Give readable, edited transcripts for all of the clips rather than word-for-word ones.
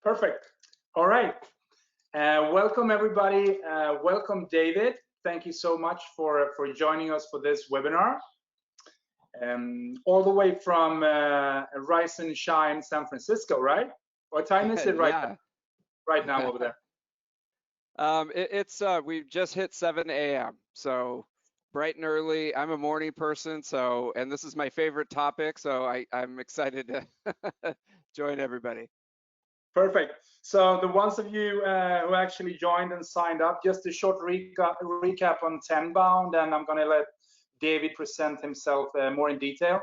Perfect. All right. Welcome everybody. Welcome David. Thank you so much for joining us for this webinar. All the way from Rise and Shine, San Francisco, right? What time is it right now over there? We just hit 7 a.m. So bright and early. I'm a morning person, and this is my favorite topic, so I'm excited to join everybody. Perfect. So the ones of you who actually joined and signed up, just a short recap on Tenbound, and I'm going to let David present himself more in detail.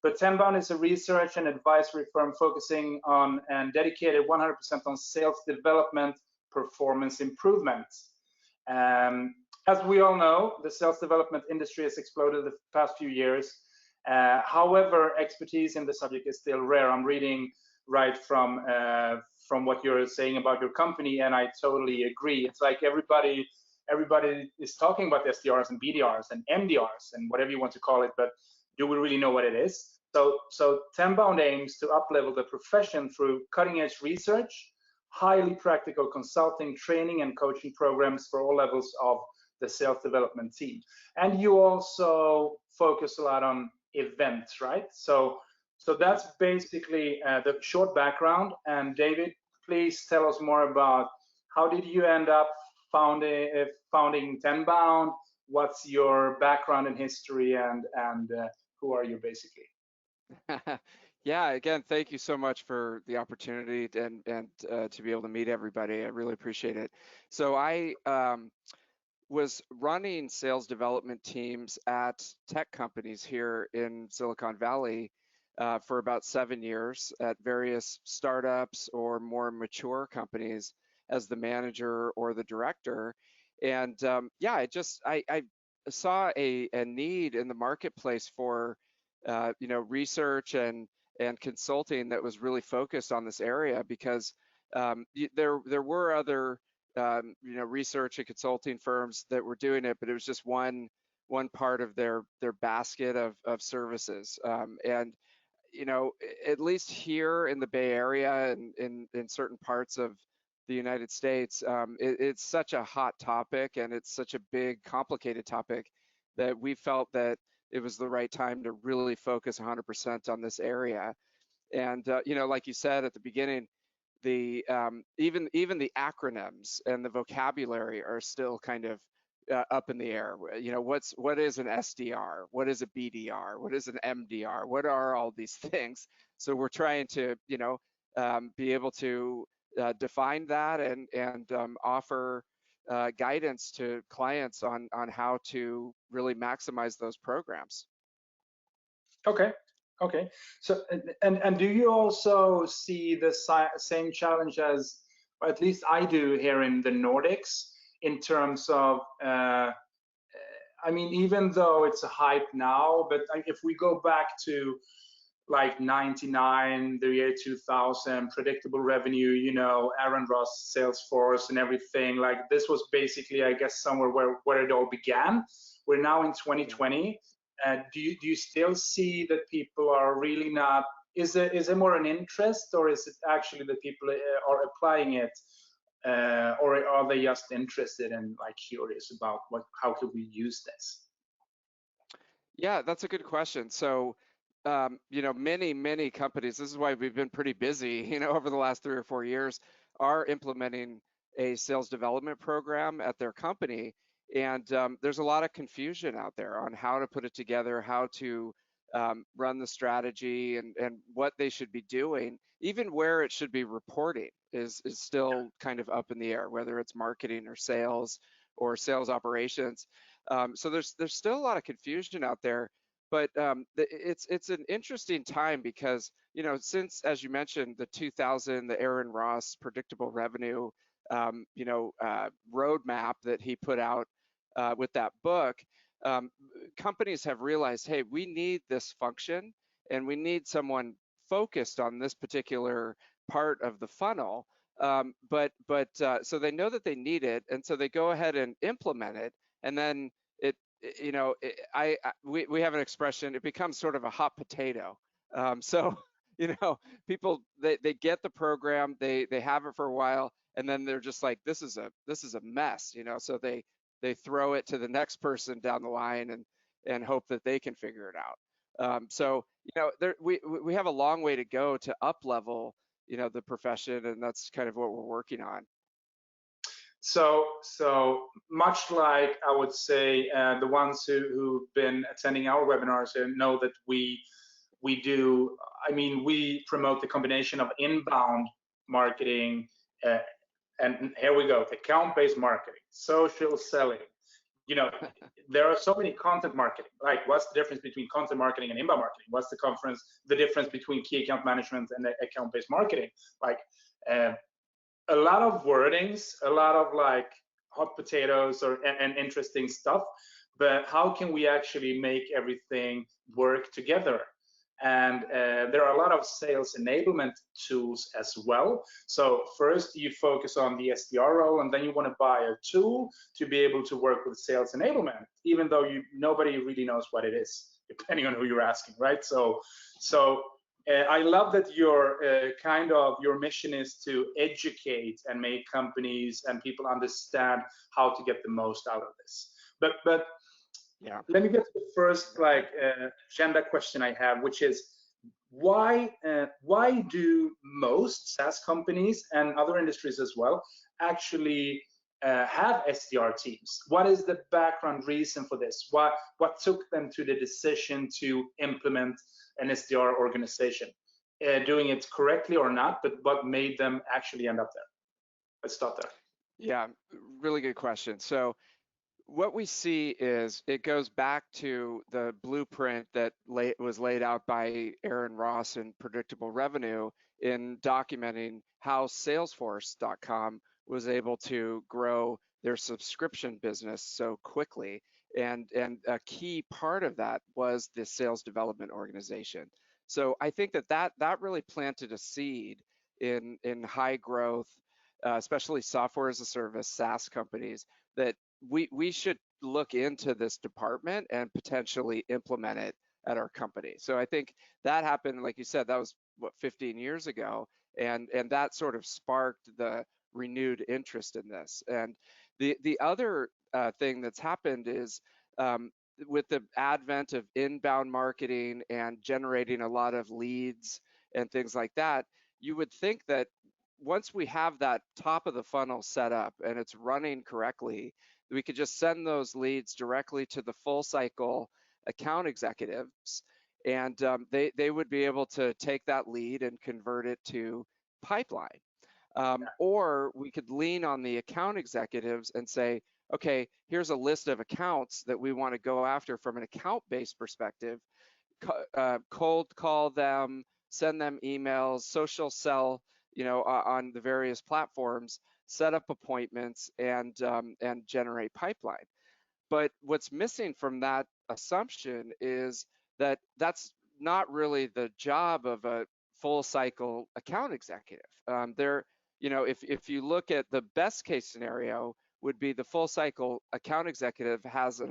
But Tenbound is a research and advisory firm focusing on and dedicated 100% on sales development, performance improvement. As we all know, the sales development industry has exploded the past few years. However, expertise in the subject is still rare. I'm reading right from what you're saying about your company, and I totally agree. It's like everybody is talking about SDRs and BDRs and MDRs and whatever you want to call it, but do we really know what it is? So Tenbound aims to up-level the profession through cutting-edge research, highly practical consulting, training, and coaching programs for all levels of the sales development team. And you also focus a lot on events, right? So that's basically the short background. And David, please tell us more about how did you end up founding Tenbound? What's your background and history, and who are you basically? Yeah, again, thank you so much for the opportunity and to be able to meet everybody. I really appreciate it. So I was running sales development teams at tech companies here in Silicon Valley for about 7 years at various startups or more mature companies as the manager or the director. And yeah, I saw a need in the marketplace for research and consulting that was really focused on this area, because there were other research and consulting firms that were doing it, but it was just one part of their basket of services. And at least here in the Bay Area and in certain parts of the United States, it's such a hot topic, and it's such a big, complicated topic that we felt that it was the right time to really focus 100% on this area. And like you said at the beginning, the even the acronyms and the vocabulary are still kind of up in the air. What is an SDR? What is a BDR? What is an MDR? What are all these things? So we're trying to be able to define that and offer guidance to clients on how to really maximize those programs. Okay. So and do you also see the same challenge as, or at least I do here in the Nordics, in terms of I mean, even though it's a hype now, but if we go back to like 99, the year 2000, predictable revenue, Aaron Ross, Salesforce, and everything, like this was basically, I guess, somewhere where it all began. We're now in 2020. Do you still see that people are really not? Is there more an interest, or is it actually that people are applying it, or are they just interested and like curious about how could we use this? Yeah, that's a good question. So many companies, this is why we've been pretty busy, over the last 3 or 4 years, are implementing a sales development program at their company. And there's a lot of confusion out there on how to put it together, how to run the strategy, and what they should be doing. Even where it should be reporting is still kind of up in the air, whether it's marketing or sales operations. So there's still a lot of confusion out there. But it's an interesting time because, since, as you mentioned, the 2000, the Aaron Ross predictable revenue, roadmap that he put out with that book, companies have realized, hey, we need this function, and we need someone focused on this particular part of the funnel. So they know that they need it, and so they go ahead and implement it, and then we have an expression, it becomes sort of a hot potato. So you know, people they get the program, they have it for a while, and then they're just like, this is a mess, you know. So they throw it to the next person down the line and hope that they can figure it out. So you know, we have a long way to go to up level, you know, the profession, and that's kind of what we're working on. So much like I would say the ones who've been attending our webinars know that we do. I mean, we promote the combination of inbound marketing uh, and here we go, account-based marketing, social selling. You know, there are so many content marketing. Like, what's the difference between content marketing and inbound marketing? What's the difference between key account management and account-based marketing? Like, uh, a lot of wordings, a lot of like hot potatoes and interesting stuff, but how can we actually make everything work together? And there are a lot of sales enablement tools as well. So first you focus on the SDR role, and then you want to buy a tool to be able to work with sales enablement, even though nobody really knows what it is, depending on who you're asking, right? So I love that your mission is to educate and make companies and people understand how to get the most out of this. But Yeah. let me get to the first agenda question I have, which is why do most SaaS companies and other industries as well actually have SDR teams? What is the background reason for this? What took them to the decision to implement an SDR organization? Doing it correctly or not, but what made them actually end up there? Let's start there. Yeah, really good question. So what we see is it goes back to the blueprint that was laid out by Aaron Ross in Predictable Revenue in documenting how Salesforce.com was able to grow their subscription business so quickly. And a key part of that was the sales development organization. So I think that really planted a seed in high growth, especially software as a service, SaaS companies, that we should look into this department and potentially implement it at our company. So I think that happened, like you said, that was what, 15 years ago, and that sort of sparked the renewed interest in this. And the other thing that's happened is with the advent of inbound marketing and generating a lot of leads and things like that, you would think that once we have that top of the funnel set up and it's running correctly, we could just send those leads directly to the full cycle account executives, and they would be able to take that lead and convert it to pipeline. Or we could lean on the account executives and say, okay, here's a list of accounts that we want to go after from an account-based perspective. Cold call them, send them emails, social sell, you know, on the various platforms, set up appointments, and generate pipeline. But what's missing from that assumption is that that's not really the job of a full cycle account executive. You know, if you look at the best case scenario, would be the full cycle account executive has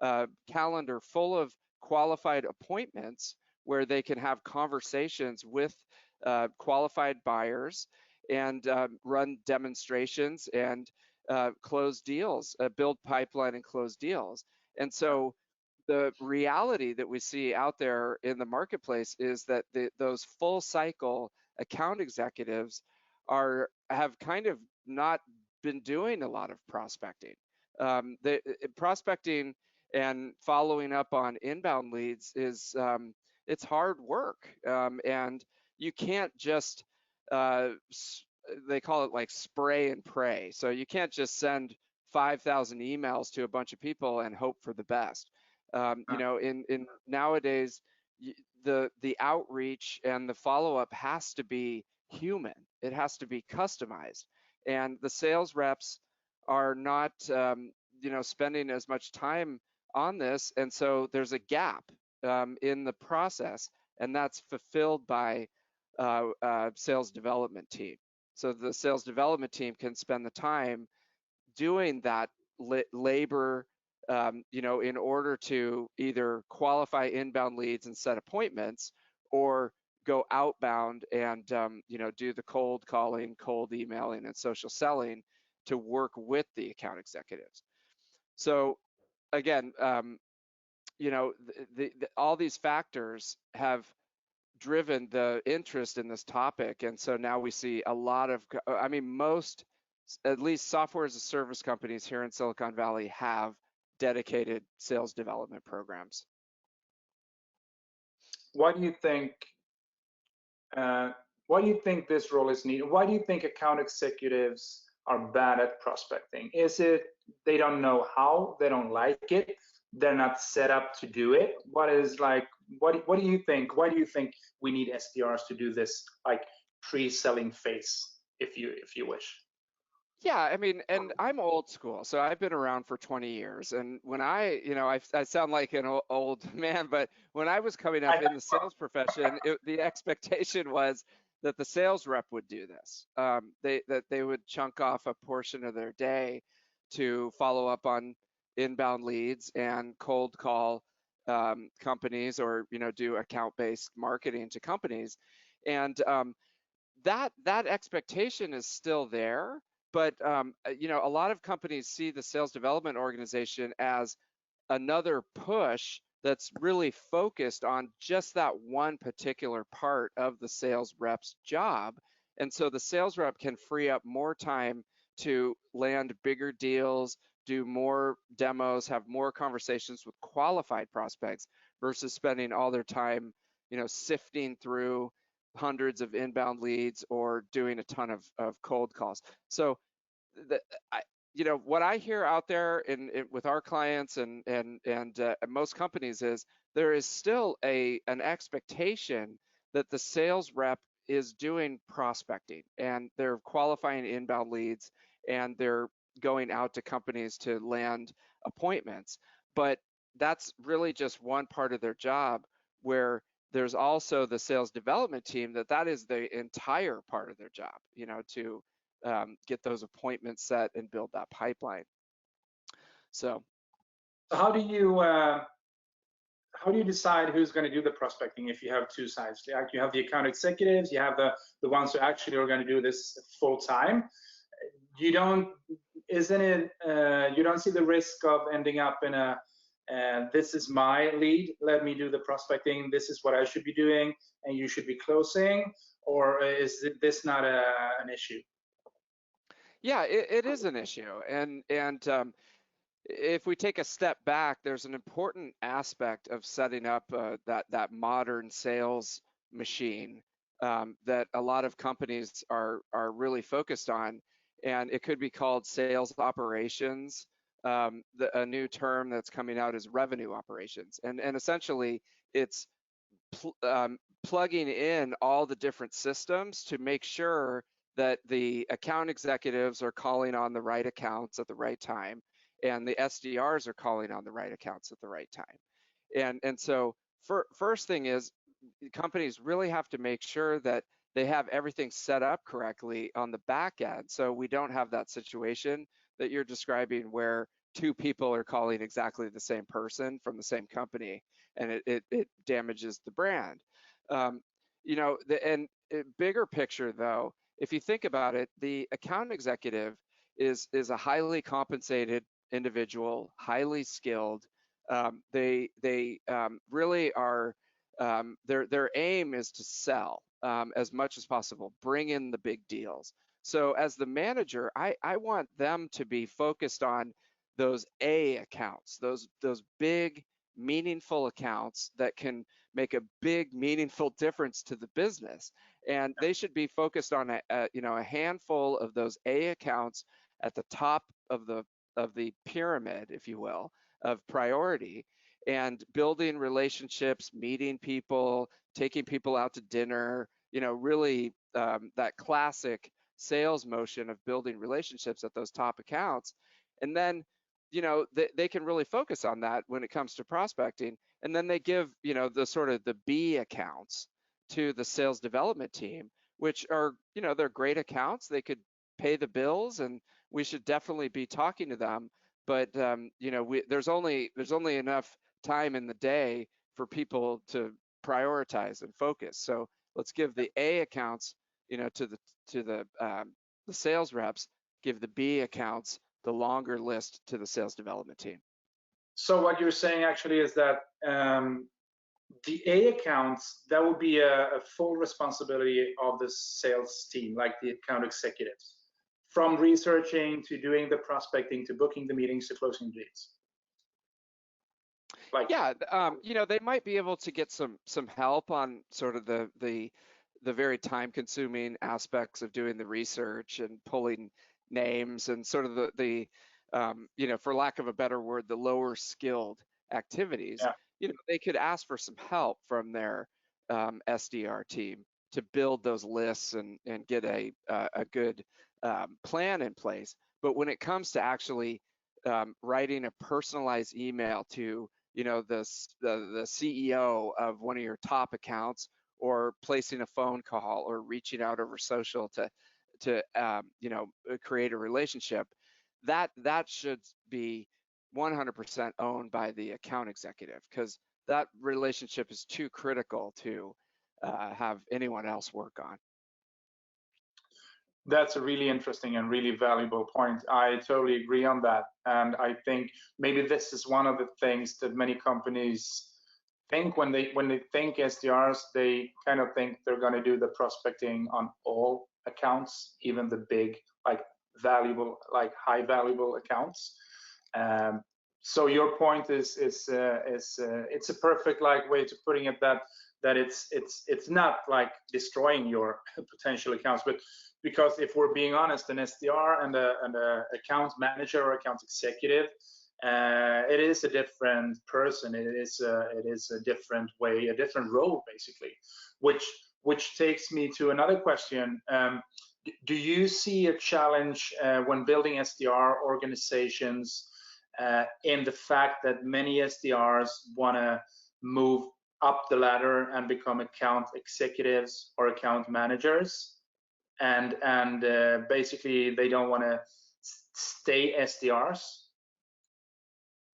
a calendar full of qualified appointments where they can have conversations with qualified buyers and run demonstrations and close deals, build pipeline and close deals. And so the reality that we see out there in the marketplace is that those full cycle account executives have kind of not been doing a lot of prospecting. Prospecting and following up on inbound leads is it's hard work, and you can't just they call it like spray and pray. So you can't just send 5,000 emails to a bunch of people and hope for the best. You know, in nowadays, the outreach and the follow-up has to be human. It has to be customized, and the sales reps are not, you know, spending as much time on this, and so there's a gap in the process, and that's fulfilled by sales development team. So the sales development team can spend the time doing that labor, you know, in order to either qualify inbound leads and set appointments, or go outbound and do the cold calling, cold emailing, and social selling to work with the account executives. So again, all these factors have driven the interest in this topic, and so now we see a lot of, most, at least software as a service companies here in Silicon Valley have dedicated sales development programs. Why do you think this role is needed? Why do you think account executives are bad at prospecting? Is it they don't know how, they don't like it, they're not set up to do it? What do you think? Why do you think we need SDRs to do this, like pre-selling phase, if you wish? Yeah, I mean, and I'm old school, so I've been around for 20 years. And when I sound like an old man, but when I was coming up in the sales profession, the expectation was that the sales rep would do this. That they would chunk off a portion of their day to follow up on inbound leads and cold call companies, or do account-based marketing to companies. And that expectation is still there, but a lot of companies see the sales development organization as another push that's really focused on just that one particular part of the sales rep's job. And so the sales rep can free up more time to land bigger deals, do more demos, have more conversations with qualified prospects, versus spending all their time, sifting through hundreds of inbound leads or doing a ton of cold calls. So what I hear out there with our clients and most companies is there is still an expectation that the sales rep is doing prospecting, and they're qualifying inbound leads, and they're going out to companies to land appointments. But that's really just one part of their job, where there's also the sales development team that is the entire part of their job, to get those appointments set and build that pipeline. So how do you decide who's going to do the prospecting if you have two sides? Like, you have the account executives, you have the ones who actually are going to do this full time. You don't see the risk of ending up in a this is my lead, let me do the prospecting, this is what I should be doing, and you should be closing? Or is this not an issue? Yeah, it is an issue. And if we take a step back, there's an important aspect of setting up that modern sales machine that a lot of companies are really focused on, and it could be called sales operations. A new term that's coming out is revenue operations, and essentially it's plugging in all the different systems to make sure that the account executives are calling on the right accounts at the right time, and the SDRs are calling on the right accounts at the right time. And so first thing is, companies really have to make sure that they have everything set up correctly on the back end, so we don't have that situation that you're describing where two people are calling exactly the same person from the same company, and it damages the brand. Bigger picture though, if you think about it, the account executive is a highly compensated individual, highly skilled. They really are. Their aim is to sell as much as possible, bring in the big deals. So as the manager, I want them to be focused on those A accounts, those big, meaningful accounts that can make a big, meaningful difference to the business. And they should be focused on a handful of those A accounts at the top of the pyramid, if you will, of priority, and building relationships, meeting people, taking people out to dinner, really that classic sales motion of building relationships at those top accounts. And then, they can really focus on that when it comes to prospecting. And then they give, the sort of the B accounts to the sales development team, which are, they're great accounts. They could pay the bills, and we should definitely be talking to them. But there's only enough time in the day for people to prioritize and focus. So let's give the A accounts, to the sales reps, give the B accounts the longer list to the sales development team. So what you're saying actually is that the A accounts, that would be a full responsibility of the sales team, like the account executives, from researching to doing the prospecting to booking the meetings to closing leads. Yeah, they might be able to get some help on sort of the very time-consuming aspects of doing the research and pulling names and sort of the for lack of a better word, the lower skilled activities. Yeah. They could ask for some help from their SDR team to build those lists and get a good plan in place. But when it comes to actually writing a personalized email to the CEO of one of your top accounts, or placing a phone call, or reaching out over social to create a relationship, that should be 100% owned by the account executive, because that relationship is too critical to have anyone else work on. That's a really interesting and really valuable point. I totally agree on that. And I think maybe this is one of the things that many companies think when they think SDRs, they kind of think they're going to do the prospecting on all accounts, even the big, like valuable, like high valuable accounts. So your point is it's a perfect like way to putting it, that it's not like destroying your potential accounts, but because if we're being honest, an SDR and a account manager or account executive, it is a different person. It is a different way, a different role, basically. Which takes me to another question. Do you see a challenge when building SDR organizations in the fact that many SDRs want to move up the ladder and become account executives or account managers, and basically they don't want to stay SDRs?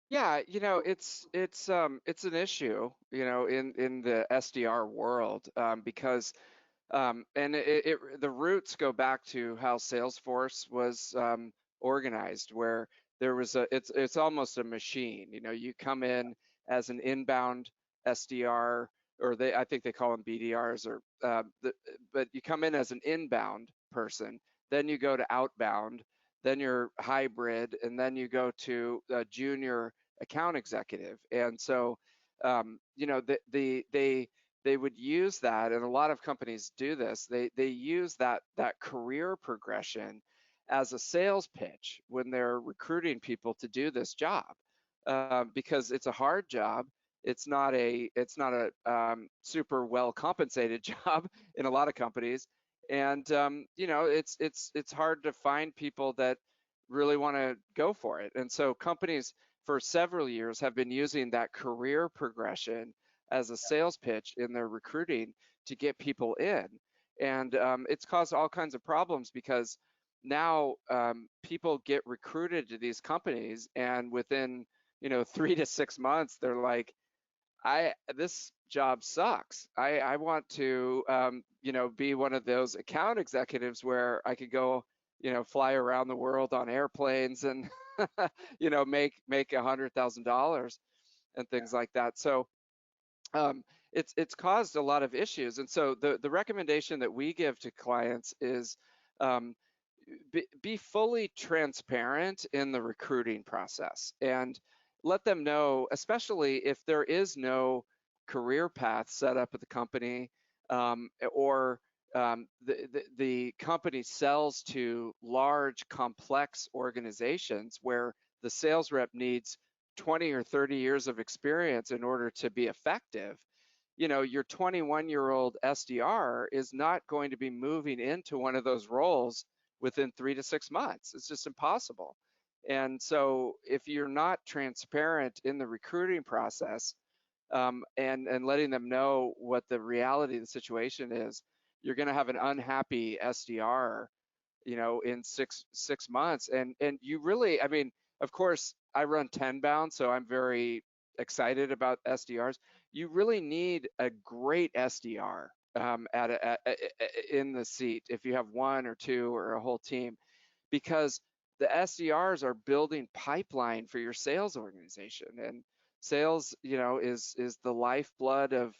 Yeah, it's an issue, in the SDR world, because and the roots go back to how Salesforce was organized, where there was it's almost a machine. You come in as an inbound SDR, or I think they call them BDRs, or but you come in as an inbound person, then you go to outbound, then you're hybrid, and then you go to a junior account executive. And so they would use that, and a lot of companies do this. They use that career progression as a sales pitch when they're recruiting people to do this job, because it's a hard job. It's not a super well compensated job in a lot of companies, and it's hard to find people that really want to go for it. And so companies for several years have been using that career progression as a sales pitch in their recruiting to get people in. And it's caused all kinds of problems, because now people get recruited to these companies, and within 3 to 6 months, they're like, this job sucks. I want to be one of those account executives where I could go fly around the world on airplanes and make $100,000 and things like that. So it's caused a lot of issues. And so the recommendation that we give to clients is be fully transparent in the recruiting process, and let them know, especially if there is no career path set up at the company, or the company sells to large, complex organizations where the sales rep needs 20 or 30 years of experience in order to be effective. Your 21-year-old SDR is not going to be moving into one of those roles within 3 to 6 months. It's just impossible. And so if you're not transparent in the recruiting process, and letting them know what the reality of the situation is, you're going to have an unhappy SDR, in six months. And you really, I mean, of course, I run Tenbound, so I'm very excited about SDRs, you really need a great SDR in the seat if you have one or two or a whole team, because the SDRs are building pipeline for your sales organization, and sales, is the lifeblood of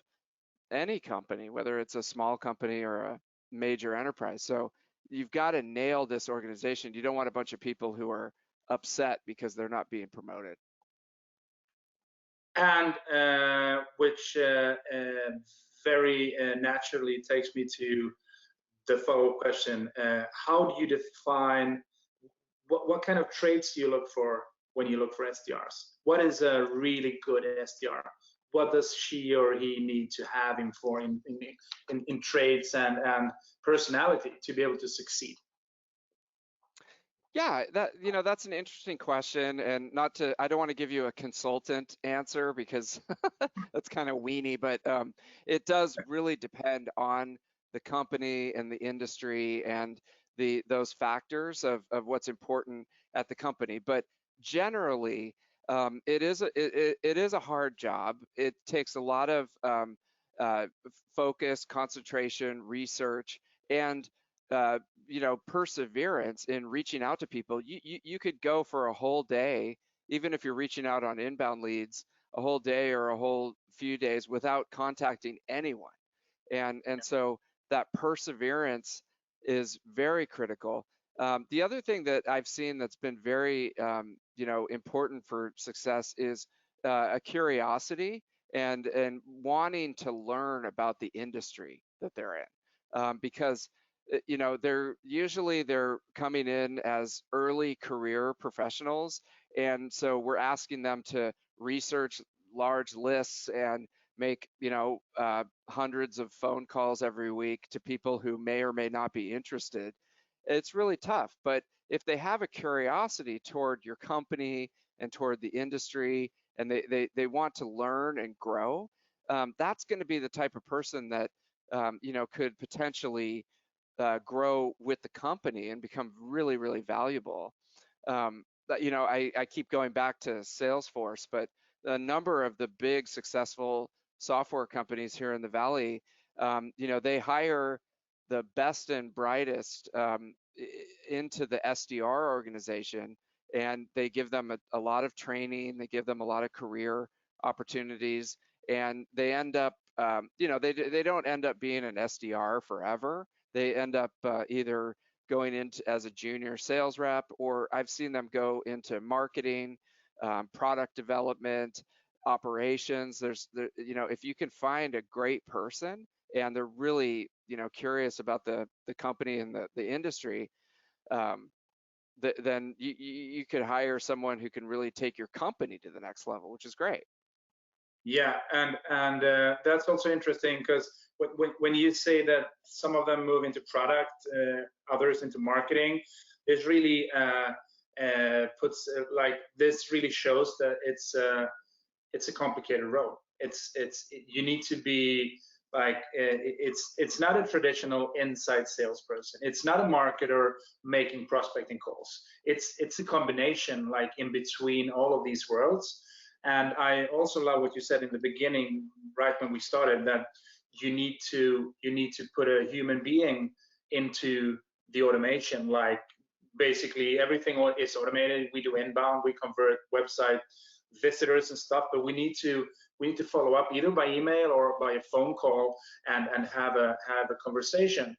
any company, whether it's a small company or a major enterprise. So you've got to nail this organization. You don't want a bunch of people who are upset because they're not being promoted. And which very naturally takes me to the follow-up question. How do you define, what kind of traits do you look for when you look for SDRs? What is a really good SDR? What does she or he need to have in traits and personality to be able to succeed? Yeah, that's an interesting question, and I don't want to give you a consultant answer because that's kind of weenie, but it does really depend on the company and the industry and those factors of what's important at the company. But generally, it is a hard job. It takes a lot of focus, concentration, research, and perseverance in reaching out to people. You could go for a whole day, even if you're reaching out on inbound leads, a whole day or a whole few days without contacting anyone. And so that perseverance is very critical. The other thing that I've seen that's been very important for success is a curiosity and wanting to learn about the industry that they're in, because they're coming in as early career professionals, and so we're asking them to research large lists and make hundreds of phone calls every week to people who may or may not be interested. It's really tough, but if they have a curiosity toward your company and toward the industry, and they want to learn and grow, that's going to be the type of person that could potentially grow with the company and become really, really valuable. But I keep going back to Salesforce, but a number of the big successful software companies here in the Valley, they hire the best and brightest into the SDR organization, and they give them a lot of training, they give them a lot of career opportunities, and they end up, they don't end up being an SDR forever. They end up either going into as a junior sales rep, or I've seen them go into marketing, product development, operations. If you can find a great person and they're really, curious about the company and the industry, then you could hire someone who can really take your company to the next level, which is great. Yeah, and that's also interesting, because when you say that some of them move into product, others into marketing, it really puts like this really shows that it's a complicated role. You need to be like it's not a traditional inside salesperson. It's not a marketer making prospecting calls. It's a combination, like in between all of these worlds. And I also love what you said in the beginning, right when we started, that you need to put a human being into the automation. Like basically everything is automated. We do inbound, we convert website visitors and stuff, but we need to follow up either by email or by a phone call and have a conversation.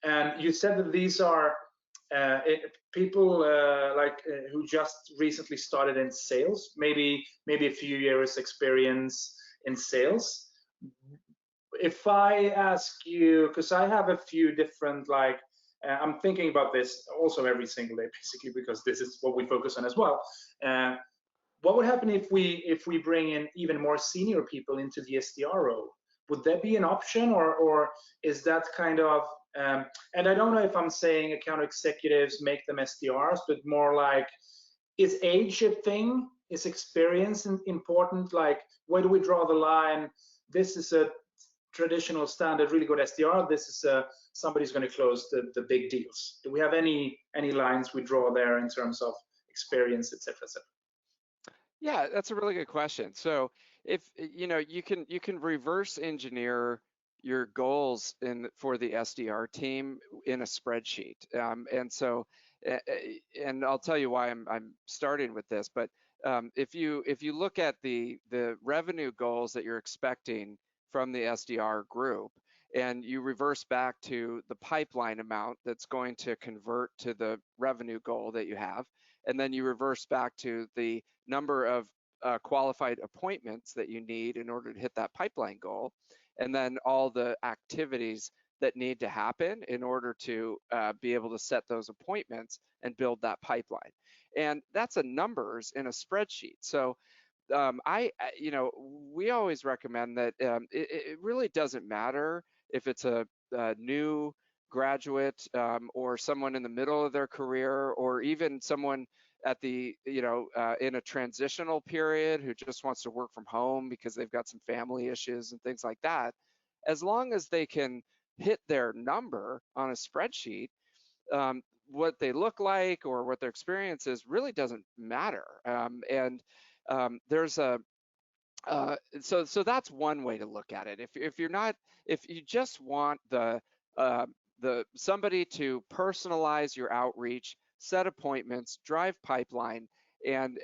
And you said that these are people who just recently started in sales, maybe a few years experience in sales. If I ask you, because I have a few different, I'm thinking about this also every single day, basically, because this is what we focus on as well. What would happen if we bring in even more senior people into the SDR role? Would that be an option, or is that kind of, and I don't know if I'm saying account executives make them SDRs, but more like, is age a thing? Is experience important? Like, where do we draw the line? This is a traditional standard, really good SDR. This is somebody's going to close the big deals. Do we have any lines we draw there in terms of experience, et cetera, et cetera? Yeah, that's a really good question. So if you can reverse engineer your goals for the SDR team in a spreadsheet. And I'll tell you why I'm starting with this. But if you look at the revenue goals that you're expecting from the SDR group, and you reverse back to the pipeline amount that's going to convert to the revenue goal that you have, and then you reverse back to the number of qualified appointments that you need in order to hit that pipeline goal, and then all the activities that need to happen in order to be able to set those appointments and build that pipeline. And that's a numbers in a spreadsheet. So we always recommend that it really doesn't matter if it's a new graduate or someone in the middle of their career, or even someone at the in a transitional period who just wants to work from home because they've got some family issues and things like that. As long as they can hit their number on a spreadsheet, what they look like or what their experience is really doesn't matter. There's a so that's one way to look at it. If you just want the somebody to personalize your outreach, set appointments, drive pipeline, and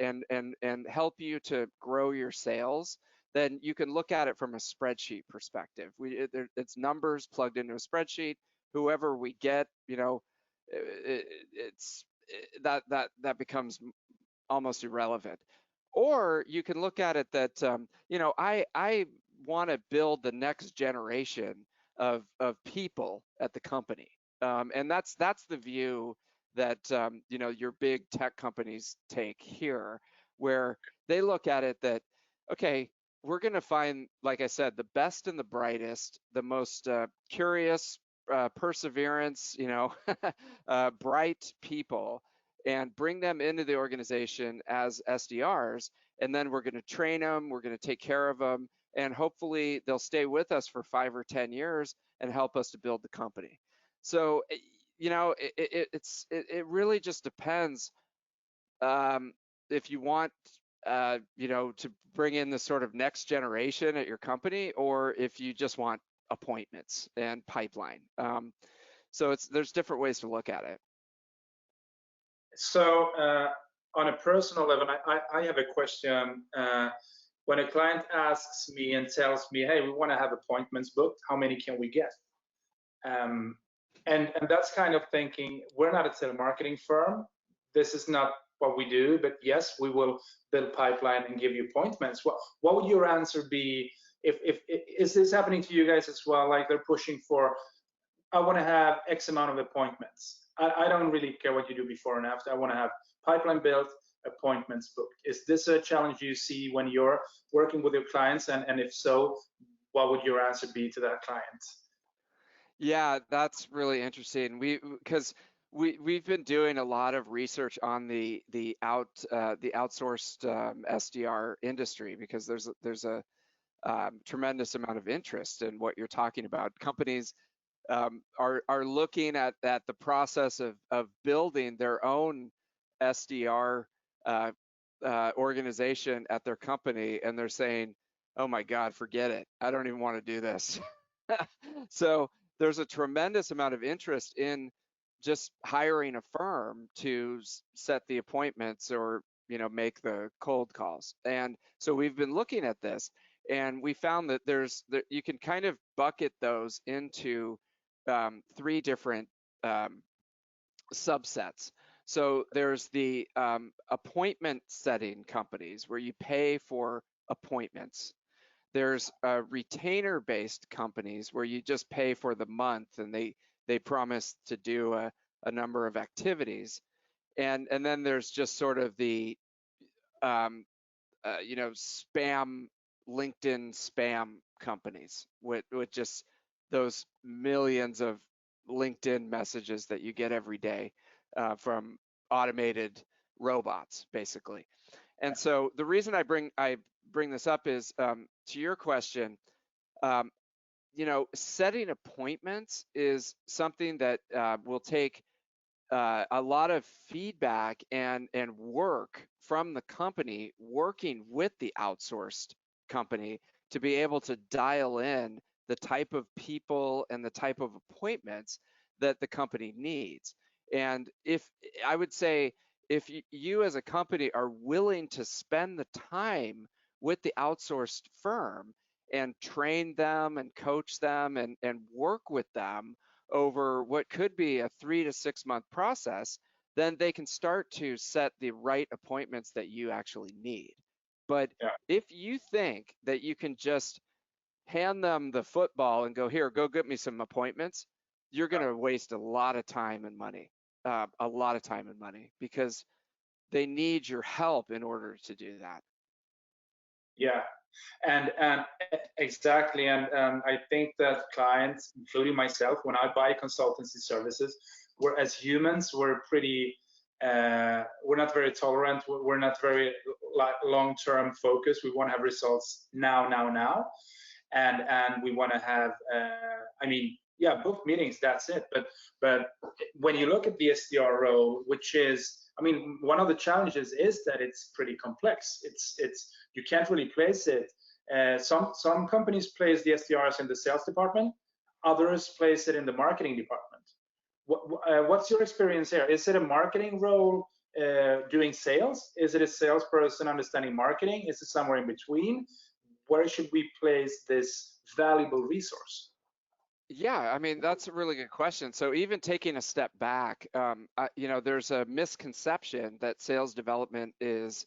help you to grow your sales, then you can look at it from a spreadsheet perspective. It's numbers plugged into a spreadsheet. Whoever we get, it's that becomes almost irrelevant. Or you can look at it that I want to build the next generation of people at the company, and that's the view that your big tech companies take here, where they look at it that, okay, we're going to find, like I said, the best and the brightest, the most curious, perseverance, bright people, and bring them into the organization as SDRs. And then we're going to train them, we're going to take care of them, and hopefully they'll stay with us for 5 or 10 years and help us to build the company. So, it really just depends if you want, to bring in the sort of next generation at your company, or if you just want appointments and pipeline. So there's different ways to look at it. So on a personal level, I have a question. When a client asks me and tells me, hey, we want to have appointments booked, how many can we get? And that's kind of thinking, we're not a telemarketing firm. This is not what we do, but yes, we will build pipeline and give you appointments. What would your answer be if is this happening to you guys as well? Like they're pushing for, I want to have X amount of appointments. I don't really care what you do before and after. I want to have pipeline built, appointments booked. Is this a challenge you see when you're working with your clients? And if so, what would your answer be to that client? Yeah, that's really interesting. Because we've been doing a lot of research on the outsourced SDR industry, because there's a tremendous amount of interest in what you're talking about. Companies are looking at the process of building their own SDR organization at their company, and they're saying, "Oh my God, forget it. I don't even want to do this." So there's a tremendous amount of interest in just hiring a firm to set the appointments, or make the cold calls. And so we've been looking at this, and we found that you can kind of bucket those into 3 different subsets. So there's the appointment setting companies, where you pay for appointments. There's retainer-based companies where you just pay for the month, and they promise to do a number of activities. And then there's just sort of the spam, LinkedIn spam companies with just those millions of LinkedIn messages that you get every day from automated robots, basically. And so the reason I bring this up is, to your question, setting appointments is something that will take a lot of feedback and work from the company working with the outsourced company to be able to dial in the type of people and the type of appointments that the company needs. And if I would say, if you as a company are willing to spend the time with the outsourced firm and train them and coach them and work with them over what could be a 3 to 6 month process, then they can start to set the right appointments that you actually need. But Yeah. if you think that you can just hand them the football and go, here, go get me some appointments, you're going to waste a lot of time and money, because they need your help in order to do that. Yeah, and exactly, and I think that clients, including myself, when I buy consultancy services, we're as humans, we're pretty, we're not very tolerant. We're not very long-term focused. We want to have results now, and we want to have, I mean, yeah, book meetings. That's it. But when you look at the SDR role, which is, I mean, one of the challenges is that it's pretty complex. It's you can't really place it. Some companies place the SDRs in the sales department, others place it in the marketing department. What's your experience here? Is it a marketing role doing sales? Is it a salesperson understanding marketing? Is it somewhere in between? Where should we place this valuable resource? Yeah, I mean, that's a really good question. So even taking a step back, there's a misconception that sales development is,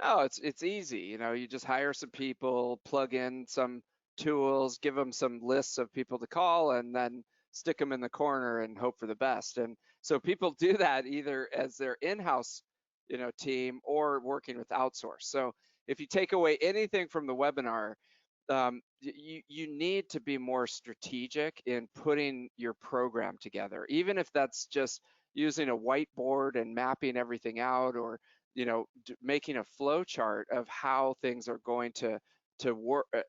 oh, it's easy. You just hire some people, plug in some tools, give them some lists of people to call, and then stick them in the corner and hope for the best. And so people do that either as their in-house, team or working with outsource. So if you take away anything from the webinar, you need to be more strategic in putting your program together, even if that's just using a whiteboard and mapping everything out, or making a flow chart of how things are going to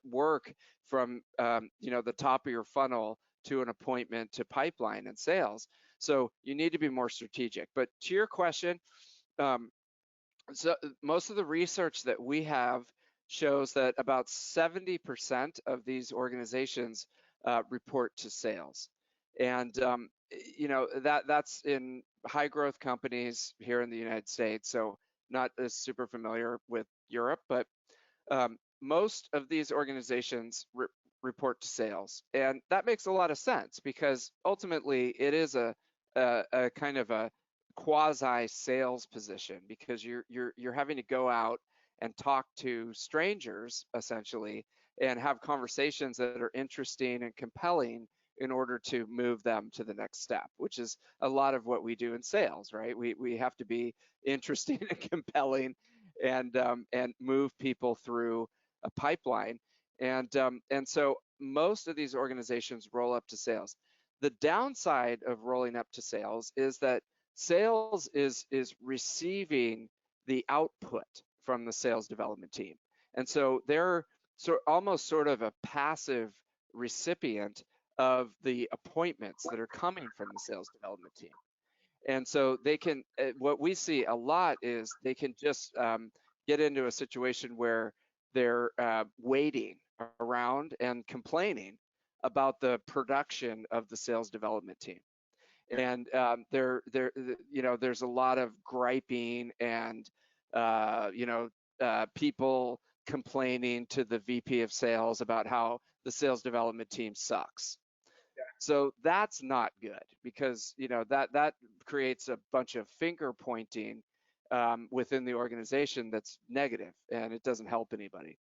work from the top of your funnel to an appointment to pipeline and sales. So you need to be more strategic. But to your question, so most of the research that we have shows that about 70% of these organizations report to sales. And that's in high growth companies here in the United States. So not as super familiar with Europe, but most of these organizations report to sales. And that makes a lot of sense, because ultimately it is a kind of a quasi sales position, because you're having to go out and talk to strangers essentially and have conversations that are interesting and compelling in order to move them to the next step, which is a lot of what we do in sales, right? We have to be interesting and compelling and move people through a pipeline. And so most of these organizations roll up to sales. The downside of rolling up to sales is that sales is receiving the output from the sales development team. And so they're almost sort of a passive recipient of the appointments that are coming from the sales development team. And so they can, what we see a lot is they can just get into a situation where they're waiting around and complaining about the production of the sales development team. And there's a lot of griping and people complaining to the VP of sales about how the sales development team sucks. So that's not good, because that creates a bunch of finger pointing within the organization that's negative, and it doesn't help anybody.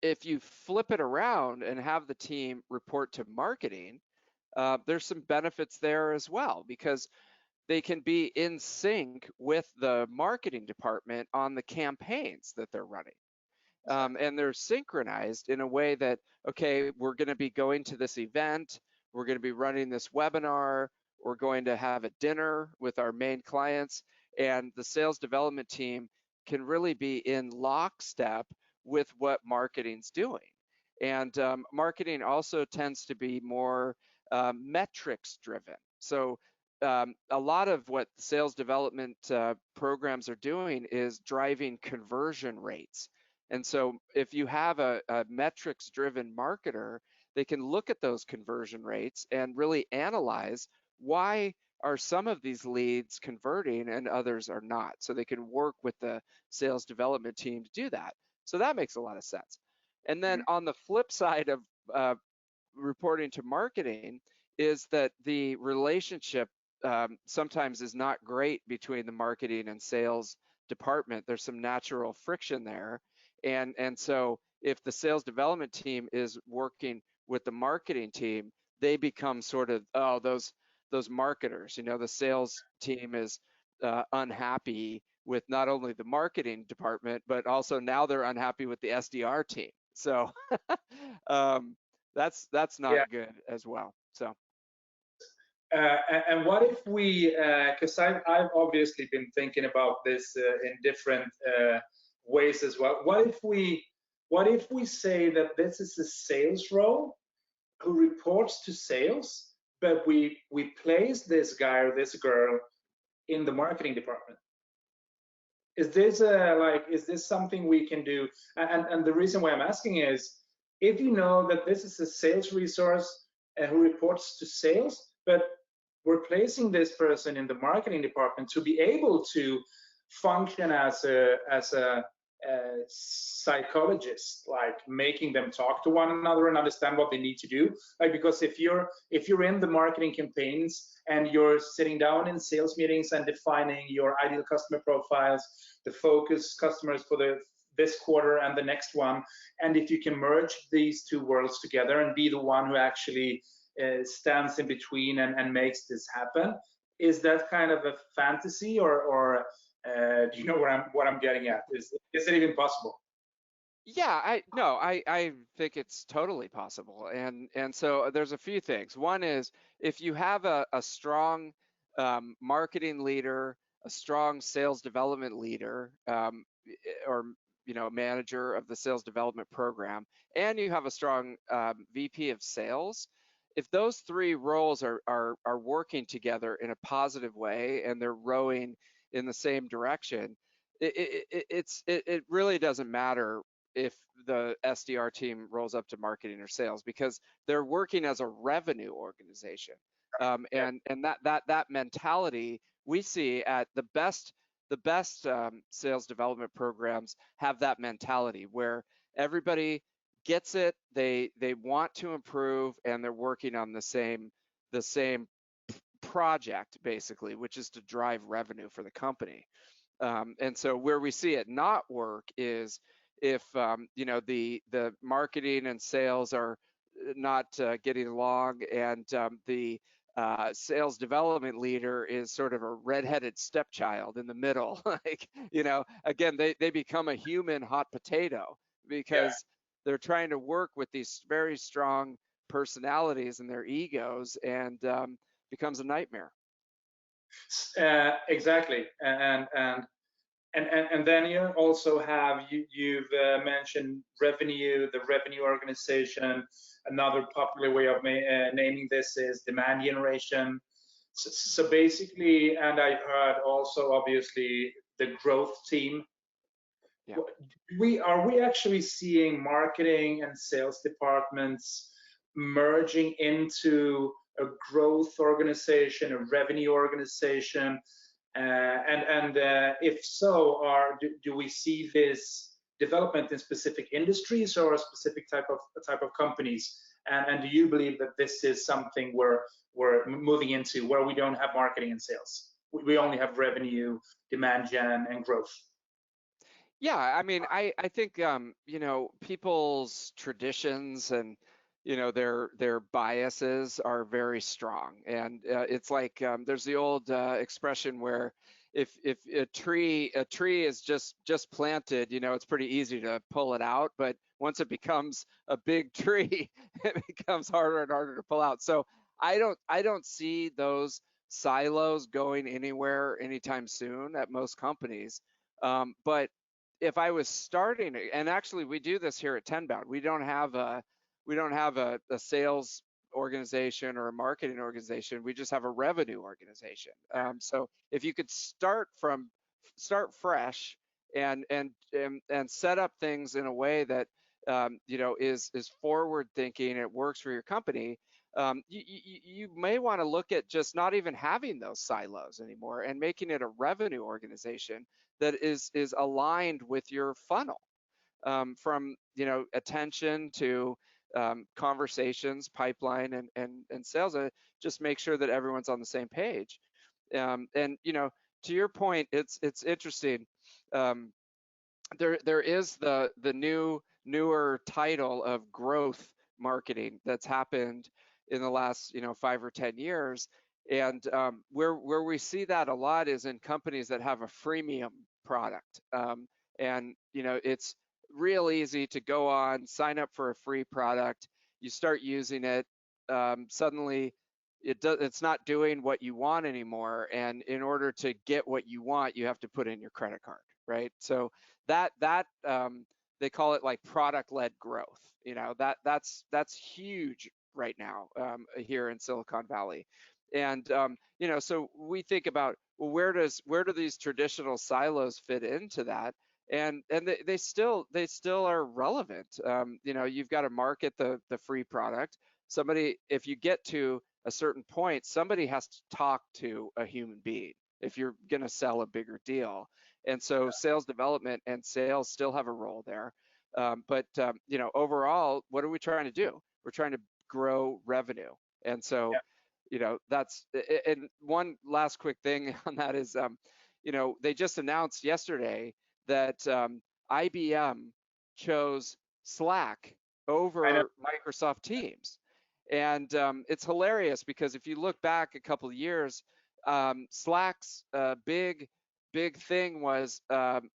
If you flip it around and have the team report to marketing, there's some benefits there as well, because they can be in sync with the marketing department on the campaigns that they're running. And they're synchronized in a way that, okay, we're going to be going to this event, we're going to be running this webinar, we're going to have a dinner with our main clients, and the sales development team can really be in lockstep with what marketing's doing. And marketing also tends to be more metrics driven. So a lot of what sales development programs are doing is driving conversion rates. And so if you have a metrics-driven marketer, they can look at those conversion rates and really analyze why are some of these leads converting and others are not. So they can work with the sales development team to do that. So that makes a lot of sense. And then on the flip side of reporting to marketing is that the relationship sometimes is not great between the marketing and sales department. There's some natural friction there. And so if the sales development team is working with the marketing team, they become sort of, oh, those marketers, the sales team is unhappy with not only the marketing department, but also now they're unhappy with the SDR team. So that's not good as well. So. And what if we, because I've obviously been thinking about this in different ways as well. What if we say that this is a sales role who reports to sales, but we place this guy or this girl in the marketing department? Is this something we can do? And the reason why I'm asking is, if you know that this is a sales resource who reports to sales, but we're placing this person in the marketing department to be able to function as a psychologist, like making them talk to one another and understand what they need to do. Like, because if you're in the marketing campaigns and you're sitting down in sales meetings and defining your ideal customer profiles, the focus customers for this quarter and the next one, and if you can merge these two worlds together and be the one who actually stands in between and makes this happen, is that kind of a fantasy, or do you know what I'm getting at? Is it even possible? Yeah, I think it's totally possible, and so there's a few things. One is, if you have a strong marketing leader, a strong sales development leader, or manager of the sales development program, and you have a strong VP of sales, if those three roles are working together in a positive way and they're rowing in the same direction, it really doesn't matter if the SDR team rolls up to marketing or sales, because they're working as a revenue organization. And that mentality we see at the best sales development programs have that mentality where everybody gets it, they want to improve, and they're working on the same project, basically, which is to drive revenue for the company. And so where we see it not work is if the marketing and sales are not getting along, and the sales development leader is sort of a redheaded stepchild in the middle. Like, again, they become a human hot potato because they're trying to work with these very strong personalities and their egos, and becomes a nightmare. Exactly, and then you also have you've mentioned revenue, the revenue organization. Another popular way of naming this is demand generation. So basically, and I heard also obviously the growth team. Yeah. Are we actually seeing marketing and sales departments merging into a growth organization, a revenue organization? And if so, do we see this development in specific industries or a specific type of companies? And do you believe that this is something we're moving into, where we don't have marketing and sales? We only have revenue, demand gen, and growth. Yeah, I mean, I think people's traditions and their biases are very strong, and it's like there's the old expression where if a tree is just planted, it's pretty easy to pull it out, but once it becomes a big tree, it becomes harder and harder to pull out. So I don't see those silos going anywhere anytime soon at most companies, but if I was starting, and actually we do this here at Tenbound, we don't have a sales organization or a marketing organization. We just have a revenue organization. So if you could start fresh and set up things in a way that is forward thinking, it works for your company. You may want to look at just not even having those silos anymore and making it a revenue organization that is aligned with your funnel, from attention to conversations, pipeline, and sales. Just make sure that everyone's on the same page. And to your point, it's interesting. There is the newer title of growth marketing that's happened in the last 5 or 10 years, and where we see that a lot is in companies that have a freemium product, and it's real easy to go on, sign up for a free product, you start using it, suddenly it's not doing what you want anymore, and in order to get what you want, you have to put in your credit card, right? So that they call it like product-led growth. That's huge right now, here in Silicon Valley. And so we think about, well, where do these traditional silos fit into that? And they still are relevant. You've got to market the free product. Somebody, if you get to a certain point, somebody has to talk to a human being if you're going to sell a bigger deal. And so sales development and sales still have a role there. But overall, what are we trying to do? We're trying to grow revenue. And so, that's, and one last quick thing on that is, they just announced yesterday that IBM chose Slack over Microsoft Teams. And it's hilarious because if you look back a couple of years, Slack's big thing was,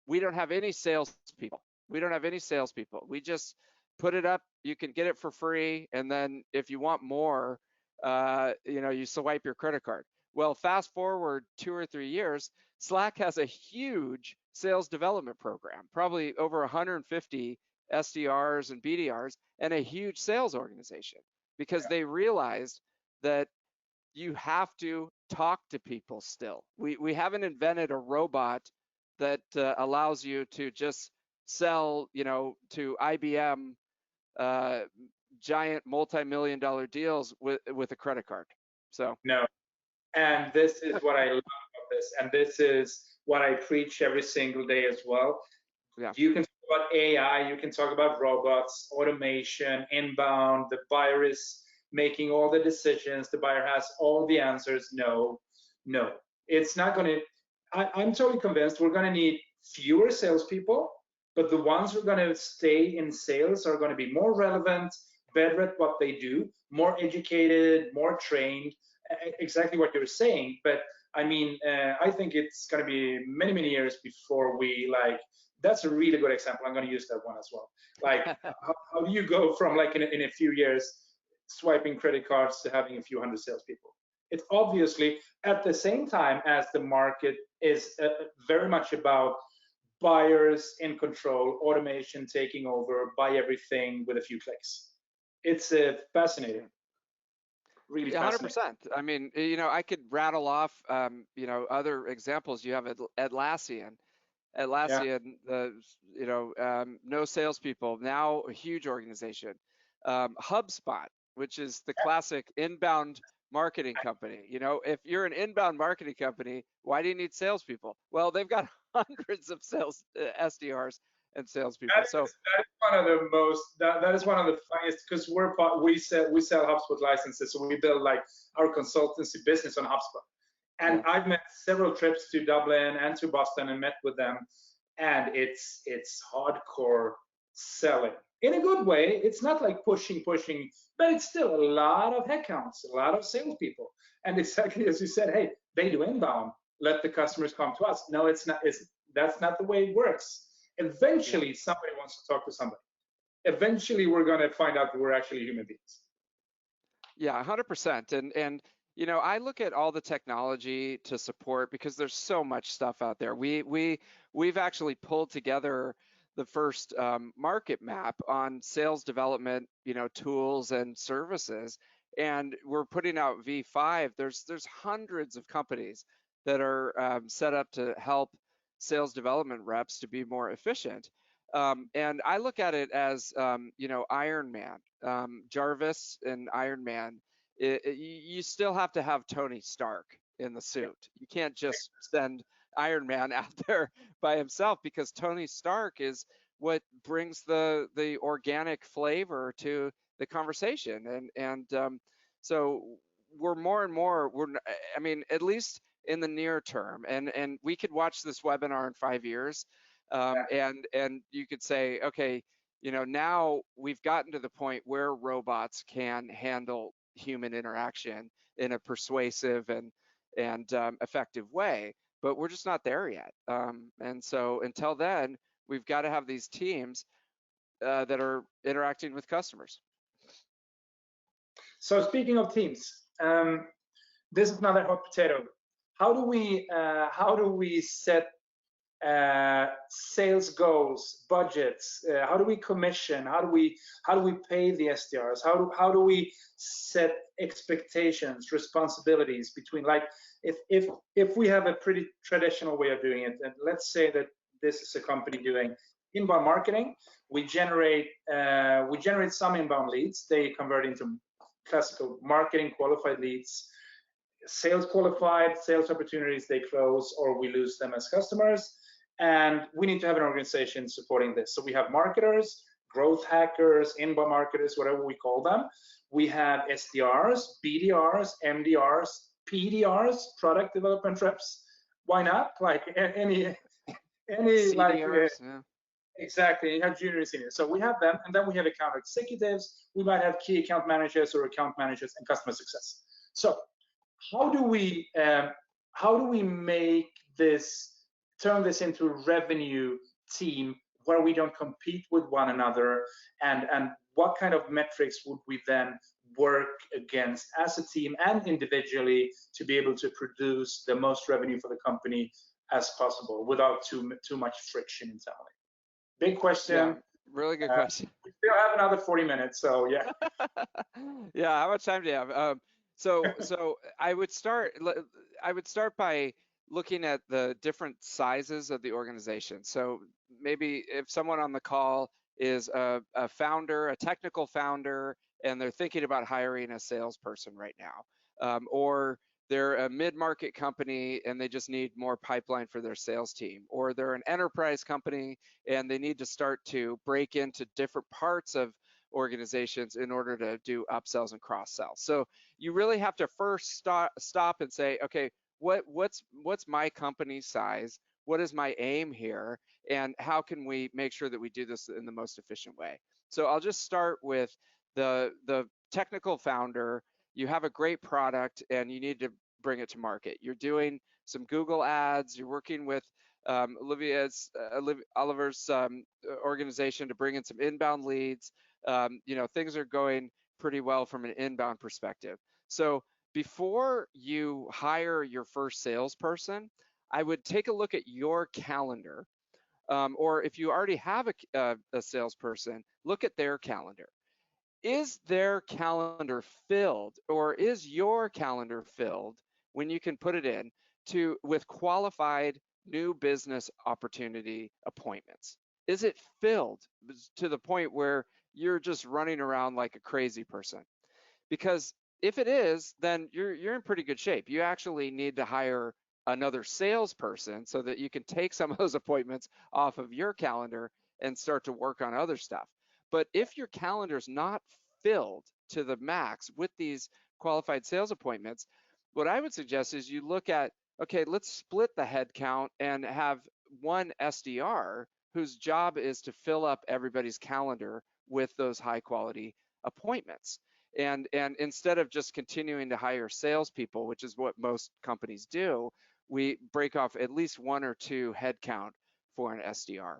we don't have any salespeople. We just put it up. You can get it for free, and then if you want more, you swipe your credit card. Well, fast forward 2 or 3 years, Slack has a huge sales development program, probably over 150 SDRs and BDRs, and a huge sales organization, because they realized that you have to talk to people still. We haven't invented a robot that allows you to just sell, to IBM giant multi-million-dollar deals with a credit card. So no, and this is what I love about this, and this is what I preach every single day as well. Yeah. You can talk about AI, you can talk about robots, automation, inbound. The buyer is making all the decisions. The buyer has all the answers. No, it's not going to. I'm totally convinced we're going to need fewer salespeople, but the ones who are going to stay in sales are going to be more relevant, better at what they do, more educated, more trained. Exactly what you're saying. But I mean, I think it's going to be many years before we that's a really good example. I'm going to use that one as well. Like, how do you go from in a few years swiping credit cards to having a few hundred salespeople? It's obviously at the same time as the market is very much about buyers in control, automation taking over, buy everything with a few clicks. It's fascinating. Really 100%. I mean, I could rattle off, other examples. You have Atlassian, no salespeople, now a huge organization. HubSpot, which is the classic inbound marketing company. If you're an inbound marketing company, why do you need salespeople? Well, they've got hundreds of sales SDRs and salespeople. That is one of the most. That is one of the funniest, because we sell HubSpot licenses, so we build our consultancy business on HubSpot. And I've made several trips to Dublin and to Boston and met with them, and it's hardcore selling in a good way. It's not like pushing, but it's still a lot of headcounts, a lot of salespeople. And exactly as you said, hey, they do inbound. Let the customers come to us. No, it's not. That's not the way it works. Eventually, somebody wants to talk to somebody. Eventually, we're going to find out that we're actually human beings. Yeah, 100%. And I look at all the technology to support, because there's so much stuff out there. We've actually pulled together the first market map on sales development, tools and services. and we're putting out V5, there's hundreds of companies that are set up to help sales development reps to be more efficient. And I look at it as, Iron Man, Jarvis and Iron Man. You still have to have Tony Stark in the suit. You can't just send Iron Man out there by himself, because Tony Stark is what brings the organic flavor to the conversation. So we're more and more, I mean, at least in the near term, and we could watch this webinar in 5 years, and you could say, okay, now we've gotten to the point where robots can handle human interaction in a persuasive and effective way, but we're just not there yet. And so until then, we've got to have these teams that are interacting with customers. So speaking of teams, this is another hot potato. How do we set sales goals, budgets? How do we commission? How do we pay the SDRs? How do we set expectations, responsibilities between, like, if we have a pretty traditional way of doing it, and let's say that this is a company doing inbound marketing, we generate some inbound leads, they convert into classical marketing qualified leads, sales qualified, sales opportunities, they close, or we lose them as customers. And we need to have an organization supporting this. So we have marketers, growth hackers, inbound marketers, whatever we call them. We have SDRs, BDRs, MDRs, PDRs, product development reps. Why not? Like any CDRs, like yeah. Exactly, you have junior and senior. So we have them, and then we have account executives. We might have key account managers or account managers and customer success. So how do we make this, turn this into a revenue team where we don't compete with one another, and what kind of metrics would we then work against as a team and individually to be able to produce the most revenue for the company as possible without too much friction internally? Big question. Yeah, really good question. We still have another 40 minutes, so yeah. Yeah, how much time do you have? So I would start by looking at the different sizes of the organization. So maybe if someone on the call is a founder, a technical founder, and they're thinking about hiring a salesperson right now, or they're a mid-market company and they just need more pipeline for their sales team, or they're an enterprise company and they need to start to break into different parts of organizations in order to do upsells and cross-sells. So you really have to first stop and say, okay, what's my company size? What is my aim here? And how can we make sure that we do this in the most efficient way? So I'll just start with the technical founder. You have a great product and you need to bring it to market. You're doing some Google ads, you're working with Oliver's organization to bring in some inbound leads. Things are going pretty well from an inbound perspective. So before you hire your first salesperson, I would take a look at your calendar, or if you already have a salesperson, look at their calendar. Is their calendar filled, or is your calendar filled when you can put it in with qualified new business opportunity appointments? Is it filled to the point where you're just running around like a crazy person? Because if it is, then you're in pretty good shape. You actually need to hire another salesperson so that you can take some of those appointments off of your calendar and start to work on other stuff. But if your calendar's not filled to the max with these qualified sales appointments, what I would suggest is you look at, okay, let's split the head count and have one SDR whose job is to fill up everybody's calendar with those high quality appointments. And instead of just continuing to hire salespeople, which is what most companies do, we break off at least one or two headcount for an SDR.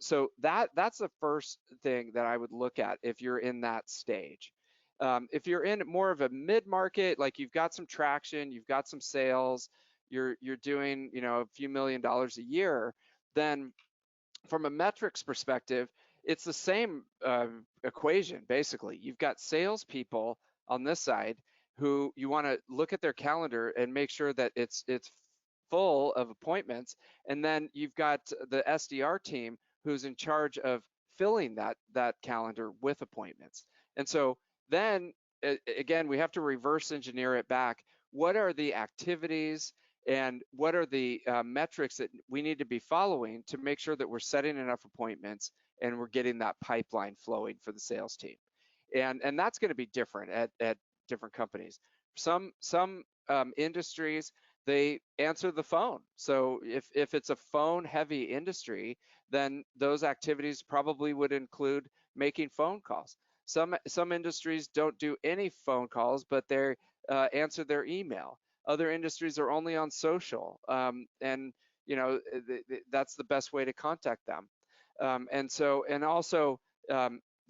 So that's the first thing that I would look at if you're in that stage. If you're in more of a mid-market, like you've got some traction, you've got some sales, you're doing a few $1 million a year, then from a metrics perspective, it's the same equation basically. You've got salespeople on this side who you want to look at their calendar and make sure that it's full of appointments. And then you've got the SDR team who's in charge of filling that calendar with appointments. And so then again, we have to reverse engineer it back. What are the activities and what are the metrics that we need to be following to make sure that we're setting enough appointments and we're getting that pipeline flowing for the sales team? And that's going to be different at different companies. Some industries, they answer the phone. So if it's a phone heavy industry, then those activities probably would include making phone calls. Some industries don't do any phone calls, but they answer their email. Other industries are only on social, and that's the best way to contact them. And also,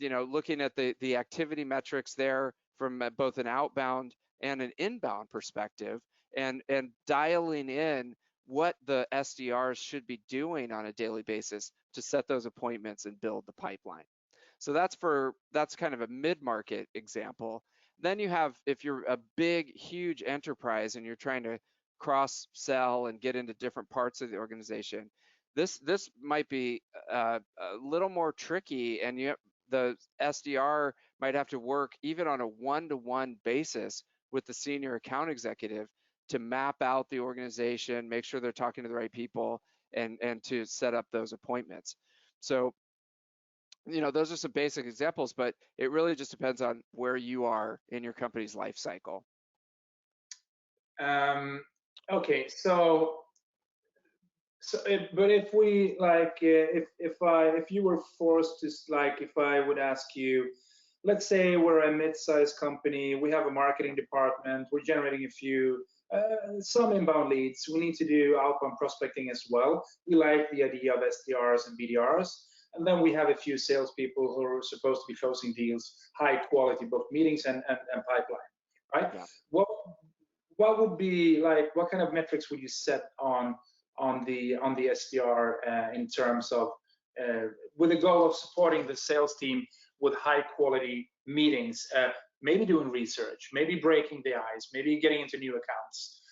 looking at the activity metrics there from both an outbound and an inbound perspective, and dialing in what the SDRs should be doing on a daily basis to set those appointments and build the pipeline. So that's kind of a mid-market example. Then you have, if you're a big, huge enterprise and you're trying to cross-sell and get into different parts of the organization, this might be a little more tricky, and the SDR might have to work even on a one-to-one basis with the senior account executive to map out the organization, make sure they're talking to the right people, and to set up those appointments. So those are some basic examples, but it really just depends on where you are in your company's life cycle. Okay, but if we if you were forced to, if I would ask you, let's say we're a mid-sized company, we have a marketing department, we're generating some inbound leads, we need to do outbound prospecting as well. We like the idea of SDRs and BDRs, and then we have a few salespeople who are supposed to be closing deals, high quality both meetings and pipeline, right? Yeah. What would be what kind of metrics would you set on the SDR in terms of with the goal of supporting the sales team with high quality meetings, maybe doing research, maybe breaking the ice, maybe getting into new accounts?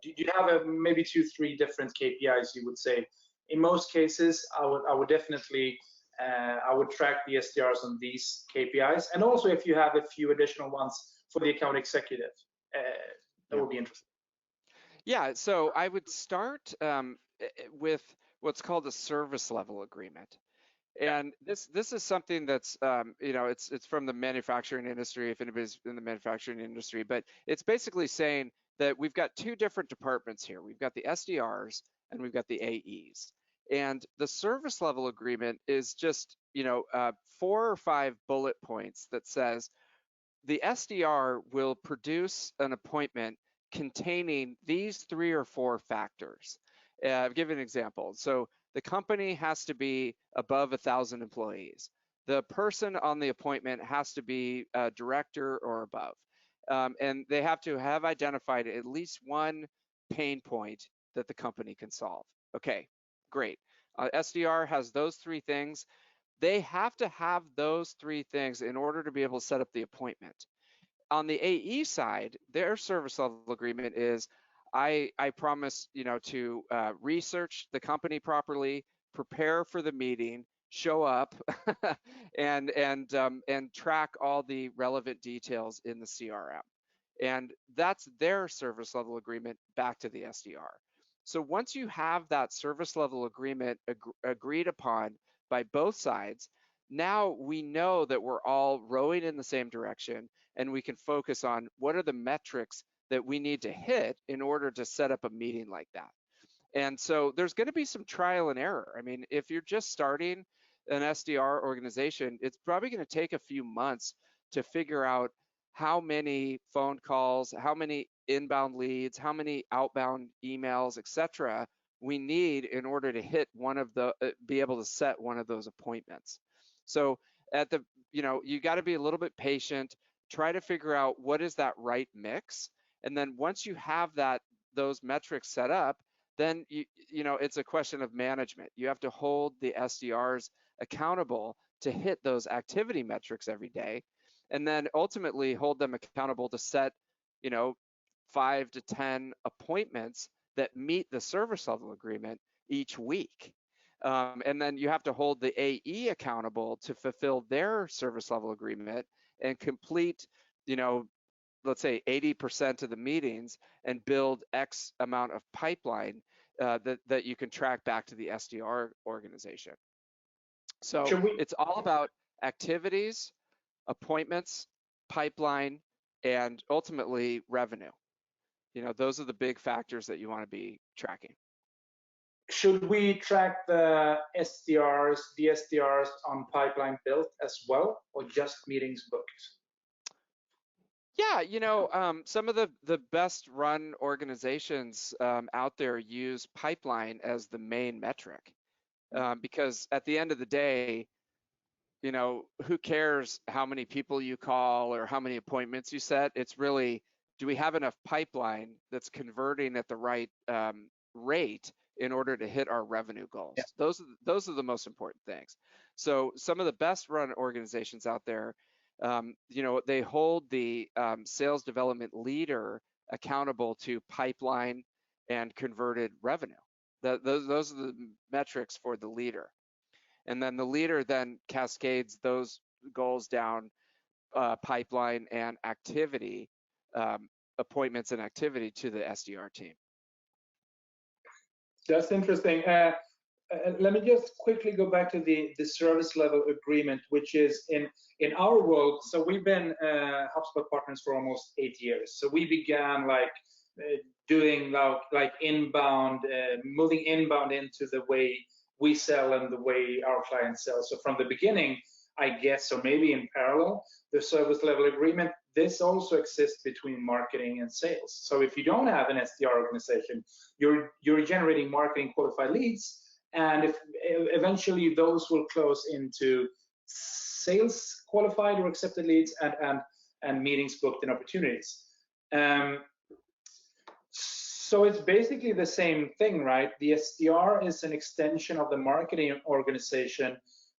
Do you have maybe 2-3 different KPIs you would say? In most cases, I would definitely I would track the SDRs on these KPIs, and also if you have a few additional ones for the account executive, that would be interesting. Yeah, so I would start with what's called a service level agreement. And this is something that's it's from the manufacturing industry, if anybody's in the manufacturing industry, but it's basically saying that we've got two different departments here. We've got the SDRs and we've got the AEs. And the service level agreement is just 4 or 5 bullet points that says the SDR will produce an appointment containing these 3 or 4 factors. I'll give you an example. So the company has to be above 1,000 employees. The person on the appointment has to be a director or above. And they have to have identified at least one pain point that the company can solve. Okay, great. SDR has those 3 things. They have to have those 3 things in order to be able to set up the appointment. On the AE side, their service level agreement is, I promise, to research the company properly, prepare for the meeting, show up, and track all the relevant details in the CRM. And that's their service level agreement back to the SDR. So once you have that service level agreement agreed upon by both sides, now we know that we're all rowing in the same direction, and we can focus on what are the metrics that we need to hit in order to set up a meeting like that. And so there's going to be some trial and error. I mean, if you're just starting an SDR organization, it's probably going to take a few months to figure out how many phone calls, how many inbound leads, how many outbound emails, etc. we need in order to hit be able to set one of those appointments. So you got to be a little bit patient, try to figure out what is that right mix. And then once you have those metrics set up, then it's a question of management. You have to hold the SDRs accountable to hit those activity metrics every day. and then ultimately hold them accountable to set, 5 to 10 appointments that meet the service level agreement each week. And then you have to hold the AE accountable to fulfill their service level agreement and complete, let's say 80% of the meetings and build X amount of pipeline that you can track back to the SDR organization. So it's all about activities, appointments, pipeline, and ultimately revenue. Those are the big factors that you want to be tracking. Should we track the SDRs on pipeline built as well, or just meetings booked? Yeah, some of the best run organizations out there use pipeline as the main metric, because at the end of the day, who cares how many people you call or how many appointments you set? It's really, do we have enough pipeline that's converting at the right rate in order to hit our revenue goals? Yeah. Those are the most important things. So some of the best run organizations out there, they hold the sales development leader accountable to pipeline and converted revenue. Those are the metrics for the leader. And then the leader then cascades those goals down pipeline and activity, appointments and activity to the SDR team. That's interesting. Let me just quickly go back to the service level agreement, which is in our world. So we've been HubSpot partners for almost 8 years. So we began doing like inbound, moving inbound into the way we sell and the way our clients sell. So from the beginning, I guess, or maybe in parallel, the service level agreement, this also exists between marketing and sales. So if you don't have an SDR organization, you're generating marketing qualified leads, and if eventually those will close into sales qualified or accepted leads and meetings booked and opportunities. So it's basically the same thing, right? The SDR is an extension of the marketing organization,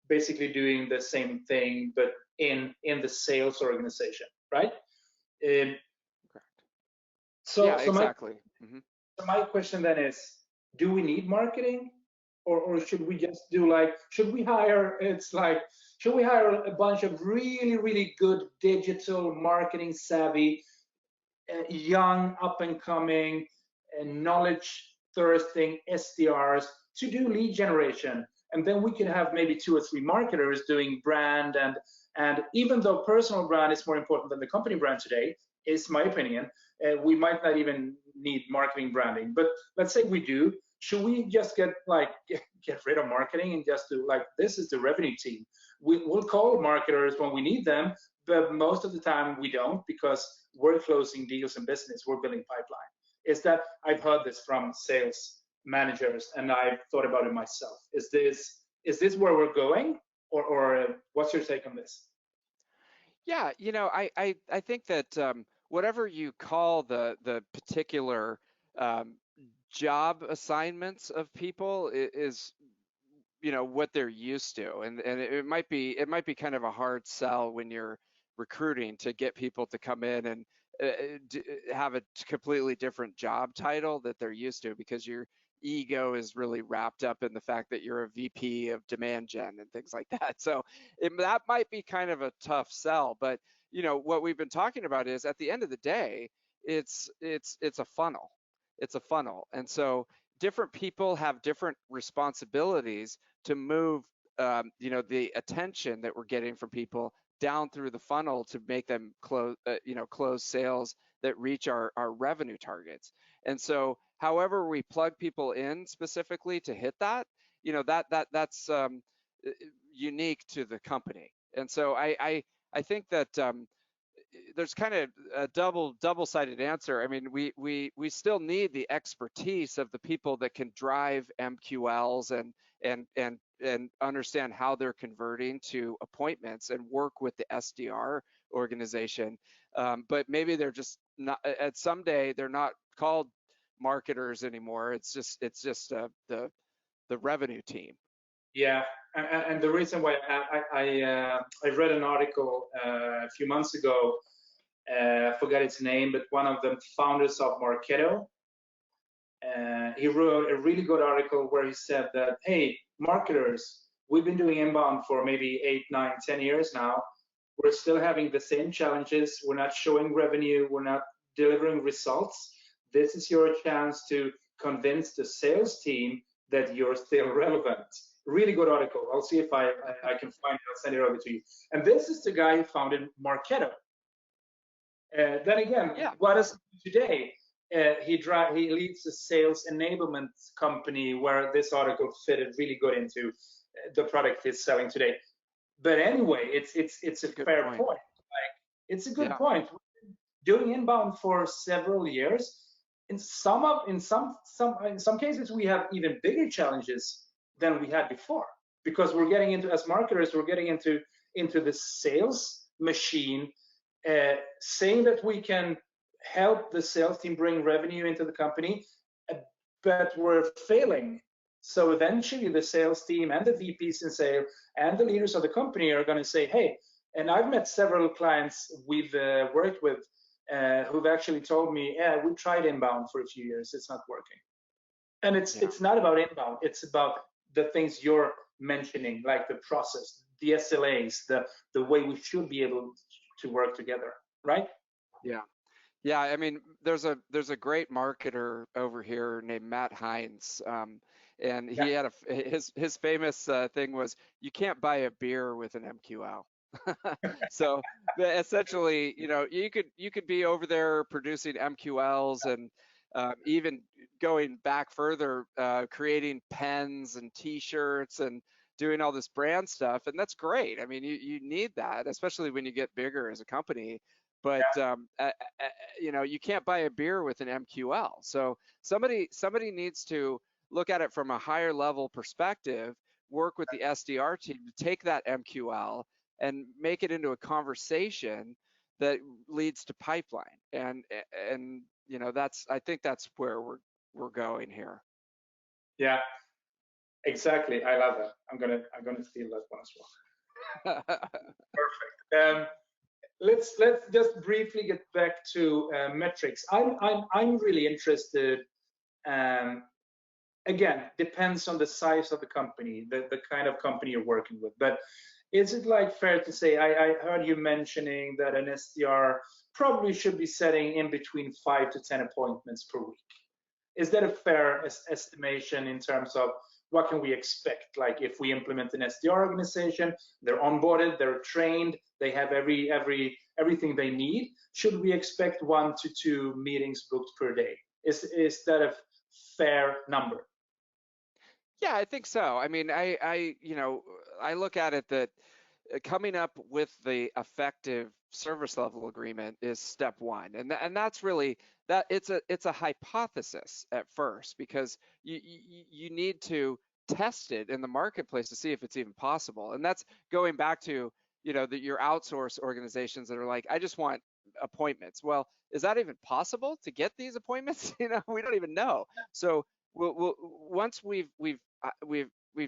basically doing the same thing, but in the sales organization, right? Correct. So exactly. So my question then is, do we need marketing, or should we just do should we hire a bunch of really, really good digital marketing savvy, young, up and coming, knowledge thirsting SDRs to do lead generation, and then we can have maybe 2 or 3 marketers doing brand, and even though personal brand is more important than the company brand today, is my opinion, we might not even need marketing branding. But let's say we do. Should we just get rid of marketing and just do this is the revenue team? We'll call marketers when we need them, but most of the time we don't, because we're closing deals in business, we're building pipeline. Is that, I've heard this from sales managers, and I've thought about it myself. Is this where we're going, or what's your take on this? Yeah, I think that whatever you call the particular job assignments of people is what they're used to, and it might be kind of a hard sell when you're recruiting to get people to come in and have a completely different job title that they're used to, because your ego is really wrapped up in the fact that you're a VP of demand gen and things like that. So that might be kind of a tough sell, but what we've been talking about is, at the end of the day, it's a funnel. It's a funnel, and so different people have different responsibilities to move the attention that we're getting from people down through the funnel to make them close sales that reach our revenue targets. And so however we plug people in specifically to hit that, that's unique to the company. And so I think that there's kind of a double-sided answer. I mean, we still need the expertise of the people that can drive MQLs and understand how they're converting to appointments and work with the SDR organization. But maybe they're just not, at someday they're not called marketers anymore. It's just the revenue team. Yeah, And the reason why I read an article a few months ago, I forgot its name, but one of the founders of Marketo, he wrote a really good article where he said that, hey, marketers, we've been doing inbound for maybe 8, 9, 10 years now. We're still having the same challenges. We're not showing revenue. We're not delivering results. This is your chance to convince the sales team that you're still relevant. Really good article. I'll see if I can find it. I'll send it over to you. And this is the guy who founded Marketo. Then again, Yeah. what is today? He leads a sales enablement company where this article fitted really good into the product he's selling today. But anyway, it's a fair point. Like, it's a good point. Doing inbound for several years. In some cases, we have even bigger challenges than we had before, because we're getting into, as marketers, we're getting into the sales machine, saying that we can help the sales team bring revenue into the company, but we're failing. So eventually the sales team and the VPs in sales and the leaders of the company are going to say, hey, and I've met several clients we've worked with who've actually told me, yeah, we tried inbound for a few years, it's not working. And it's not about inbound, it's about the things you're mentioning, like the process, the SLAs, the way we should be able to work together, right? Yeah. I mean, there's a great marketer over here named Matt Hines, and he had his famous thing was, you can't buy a beer with an MQL. So essentially, you could be over there producing MQLs and even going back further, creating pens and T-shirts and doing all this brand stuff, and that's great. I mean, you need that, especially when you get bigger as a company. But you can't buy a beer with an MQL. So somebody needs to look at it from a higher level perspective, work with the SDR team to take that MQL and make it into a conversation that leads to pipeline. And I think that's where we're going here. Yeah, exactly. I love that. I'm gonna steal that one as well. Perfect. Let's just briefly get back to metrics. I'm really interested. Again, depends on the size of the company, the kind of company you're working with. But is it like fair to say, I heard you mentioning that an SDR probably should be setting in between 5 to 10 appointments per week. Is that a fair estimation in terms of what can we expect? Like, if we implement an SDR organization, they're onboarded, they're trained, they have everything they need. Should we expect 1 to 2 meetings booked per day? Is that a fair number? Yeah, I think so. I mean, I look at it that coming up with the effective service level agreement is step one, and that's really that. It's a hypothesis at first, because you need to test it in the marketplace to see if it's even possible. And that's going back to your outsource organizations that are like, I just want appointments. Well, is that even possible to get these appointments? We don't even know. So once we've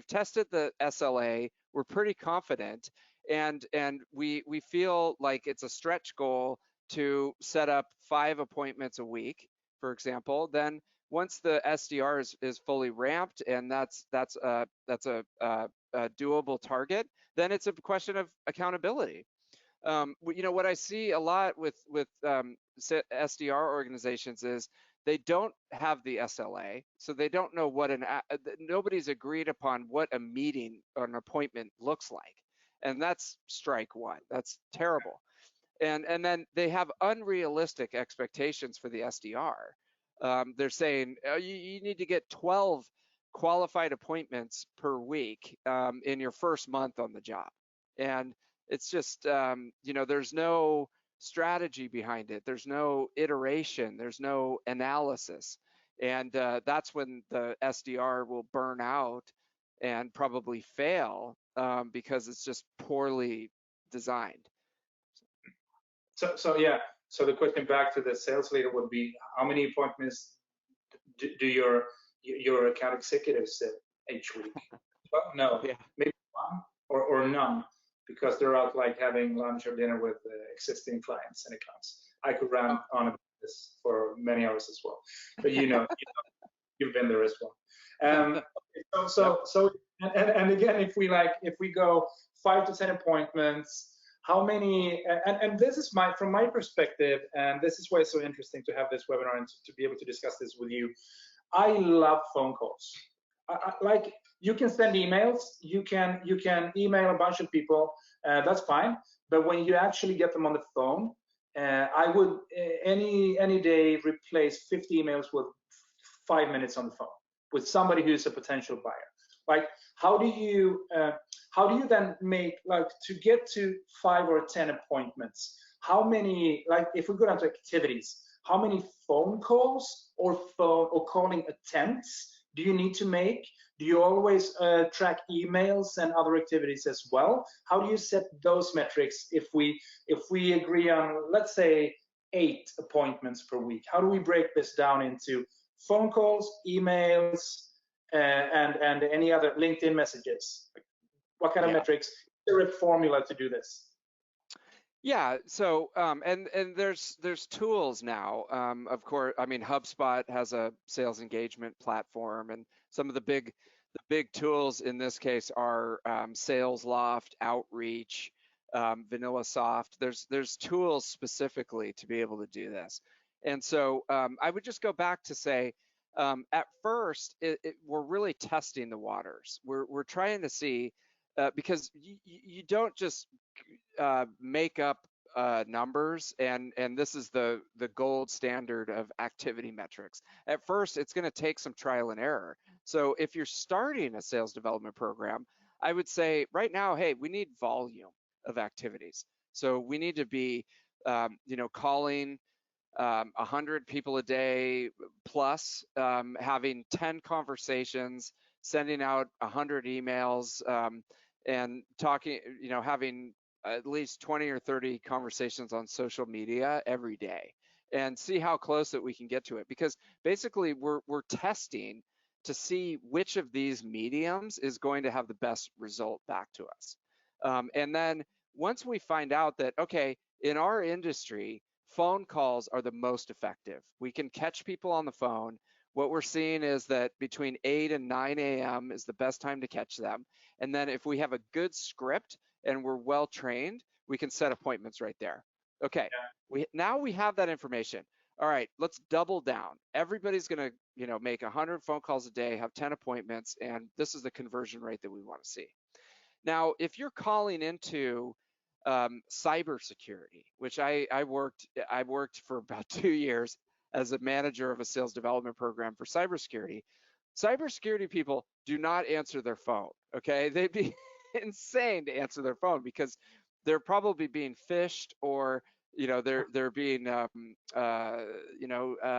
tested the SLA, we're pretty confident, and we feel like it's a stretch goal to set up 5 appointments a week, for example. Then once the SDR is fully ramped, and that's a doable target, then it's a question of accountability. What I see a lot with SDR organizations is they don't have the SLA, so they don't know nobody's agreed upon what a meeting or an appointment looks like, and that's strike one. That's terrible. And then they have unrealistic expectations for the SDR. They're saying, you need to get 12 qualified appointments per week in your first month on the job, and it's just there's no strategy behind it. There's no iteration. There's no analysis. And that's when the SDR will burn out and probably fail because it's just poorly designed. So yeah. So the question back to the sales leader would be, how many appointments do your account executives set each week? Well, no, maybe or none, because they're out like having lunch or dinner with existing clients and accounts. I could run on about this for many hours as well, but you've been there as well. And again, if we go 5 to 10 appointments, how many, and this is from my perspective, and this is why it's so interesting to have this webinar and to be able to discuss this with you. I love phone calls. Like, you can send emails, you can email a bunch of people, that's fine. But when you actually get them on the phone, I would any day replace 50 emails with 5 minutes on the phone with somebody who's a potential buyer. Like, how do you then make, like, to get to 5 or 10 appointments? How many, like, if we go down to activities, how many phone calls or calling attempts do you need to make? Do you always track emails and other activities as well? How do you set those metrics if we agree on, let's say, 8 appointments per week? How do we break this down into phone calls, emails, and any other LinkedIn messages? What kind of metrics? Is there a formula to do this? Yeah, so and there's tools now. Of course, I mean, HubSpot has a sales engagement platform, and some of the big tools in this case are SalesLoft, Outreach, VanillaSoft. There's tools specifically to be able to do this. And so I would just go back to say, at first, we're really testing the waters. We're trying to see, because you don't just make up numbers, and this is the gold standard of activity metrics. At first, it's going to take some trial and error. So if you're starting a sales development program, I would say right now, hey, we need volume of activities. So we need to be, calling 100 people a day plus, having 10 conversations, sending out 100 emails, and talking, having at least 20 or 30 conversations on social media every day, and see how close that we can get to it. Because basically we're testing to see which of these mediums is going to have the best result back to us. And then once we find out that, okay, in our industry, phone calls are the most effective. We can catch people on the phone. What we're seeing is that between 8 and 9 a.m. is the best time to catch them. And then if we have a good script and we're well trained, we can set appointments right there. Okay, now we have that information. All right, let's double down. Everybody's gonna, make 100 phone calls a day, have 10 appointments, and this is the conversion rate that we want to see. Now, if you're calling into cybersecurity, which I worked for about 2 years as a manager of a sales development program for cybersecurity. Cybersecurity people do not answer their phone. Okay, they'd be insane to answer their phone because they're probably being phished, or they're being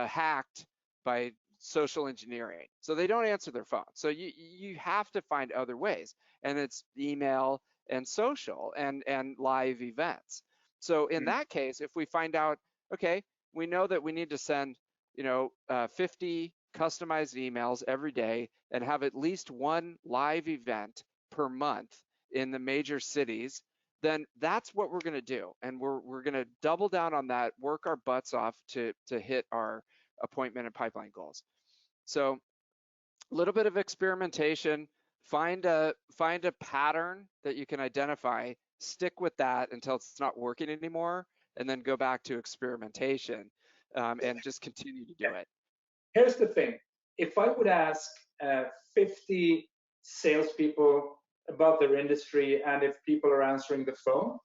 hacked by social engineering. So they don't answer their phone. So you have to find other ways, and it's email and social and live events. So in that case, if we find out, okay, we know that we need to send 50 customized emails every day and have at least one live event per month in the major cities, then that's what we're going to do. And we're going to double down on that, work our butts off to hit our appointment and pipeline goals. So a little bit of experimentation, find a pattern that you can identify, stick with that until it's not working anymore, and then go back to experimentation, and just continue to do it. Here's the thing. If I would ask 50 salespeople about their industry, and if people are answering the phone,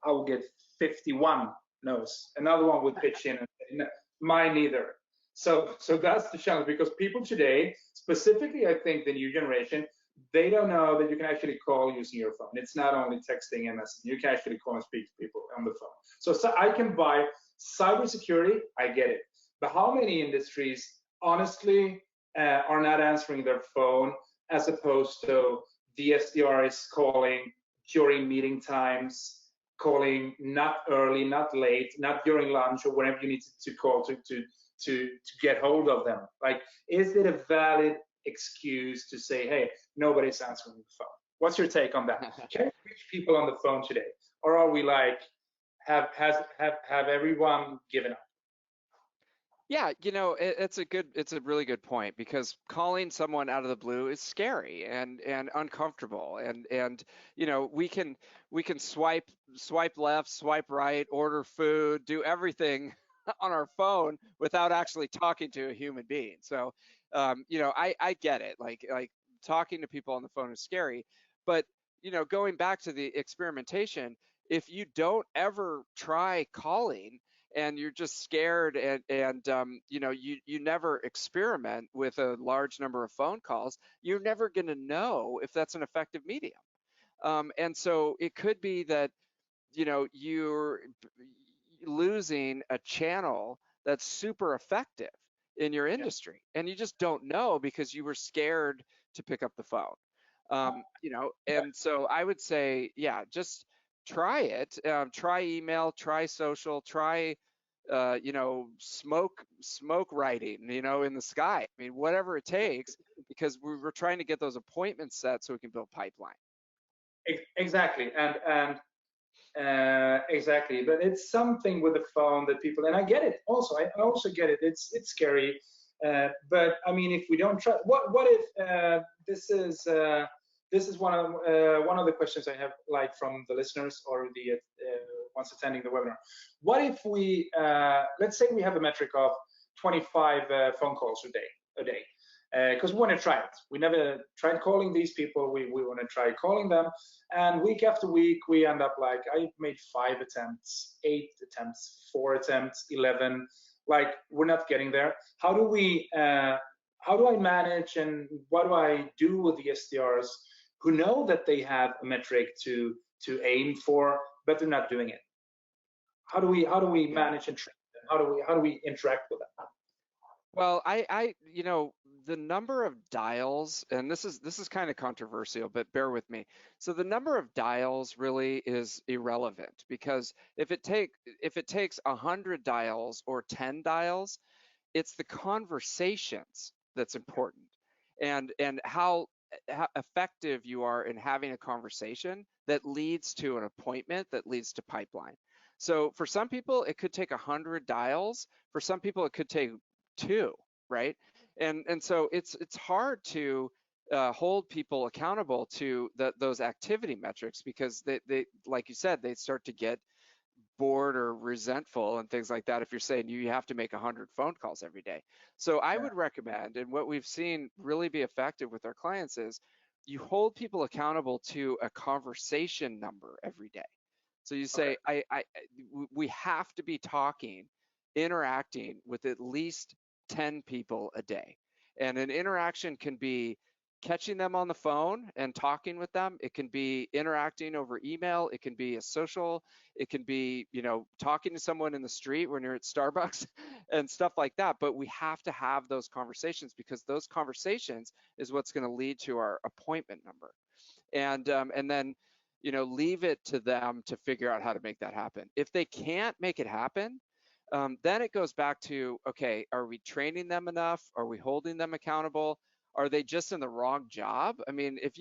I will get 51 no's. Another one would pitch in and say, mine neither. So that's the challenge, because people today, specifically I think the new generation, they don't know that you can actually call using your phone. It's not only texting and messaging. You can actually call and speak to people on the phone. So I can buy cybersecurity, I get it. But how many industries, honestly, are not answering their phone, as opposed to the SDR is calling during meeting times, calling not early, not late, not during lunch, or whenever you need to call to get hold of them? Like, is it a valid excuse to say, hey, nobody's answering the phone? What's your take on that? Can we reach people on the phone today, or are we like have everyone given up? Yeah, it's a really good point, because calling someone out of the blue is scary and uncomfortable, and we can swipe left, swipe right, order food, do everything on our phone without actually talking to a human being. So, I get it. Like talking to people on the phone is scary, but going back to the experimentation, if you don't ever try calling, and you're just scared, and you never experiment with a large number of phone calls, you're never going to know if that's an effective medium. And so it could be that you're losing a channel that's super effective in your Yeah. industry, and you just don't know because you were scared to pick up the phone. And so I would say, yeah, just try it. Try email, try social, try smoke writing, in the sky. I mean, whatever it takes, because we're trying to get those appointments set so we can build pipeline. Exactly, and exactly. But it's something with the phone that people, and I get it. Also, I also get it. It's scary. But I mean, if we don't try, what if this is one of the questions I have, like, from the listeners or the ones attending the webinar. What if we let's say we have a metric of 25 phone calls a day, because we want to try it. We never tried calling these people. We want to try calling them, and week after week we end up like, I made 5 attempts, 8 attempts, 4 attempts, 11. Like, we're not getting there. How do I manage, and what do I do with the SDRs who know that they have a metric to aim for, but they're not doing it? How do we manage and train them? How do we interact with them? Well, the number of dials, and this is kind of controversial, but bear with me. So the number of dials really is irrelevant, because if it takes 100 dials or 10 dials, it's the conversations that's important, and how effective you are in having a conversation that leads to an appointment, that leads to pipeline. So for some people, it could take 100 dials. For some people, it could take 2, right? And so it's hard to hold people accountable to those activity metrics, because they, like you said, they start to get bored or resentful and things like that if you're saying you have to make 100 phone calls every day. So I would recommend, and what we've seen really be effective with our clients, is you hold people accountable to a conversation number every day. So you say, we have to be talking, interacting with at least 10 people a day. And an interaction can be catching them on the phone and talking with them. It can be interacting over email. It can be a social. It can be, talking to someone in the street when you're at Starbucks and stuff like that. But we have to have those conversations, because those conversations is what's going to lead to our appointment number. And then, leave it to them to figure out how to make that happen. If they can't make it happen, then it goes back to, okay, are we training them enough? Are we holding them accountable? Are they just in the wrong job? I mean, if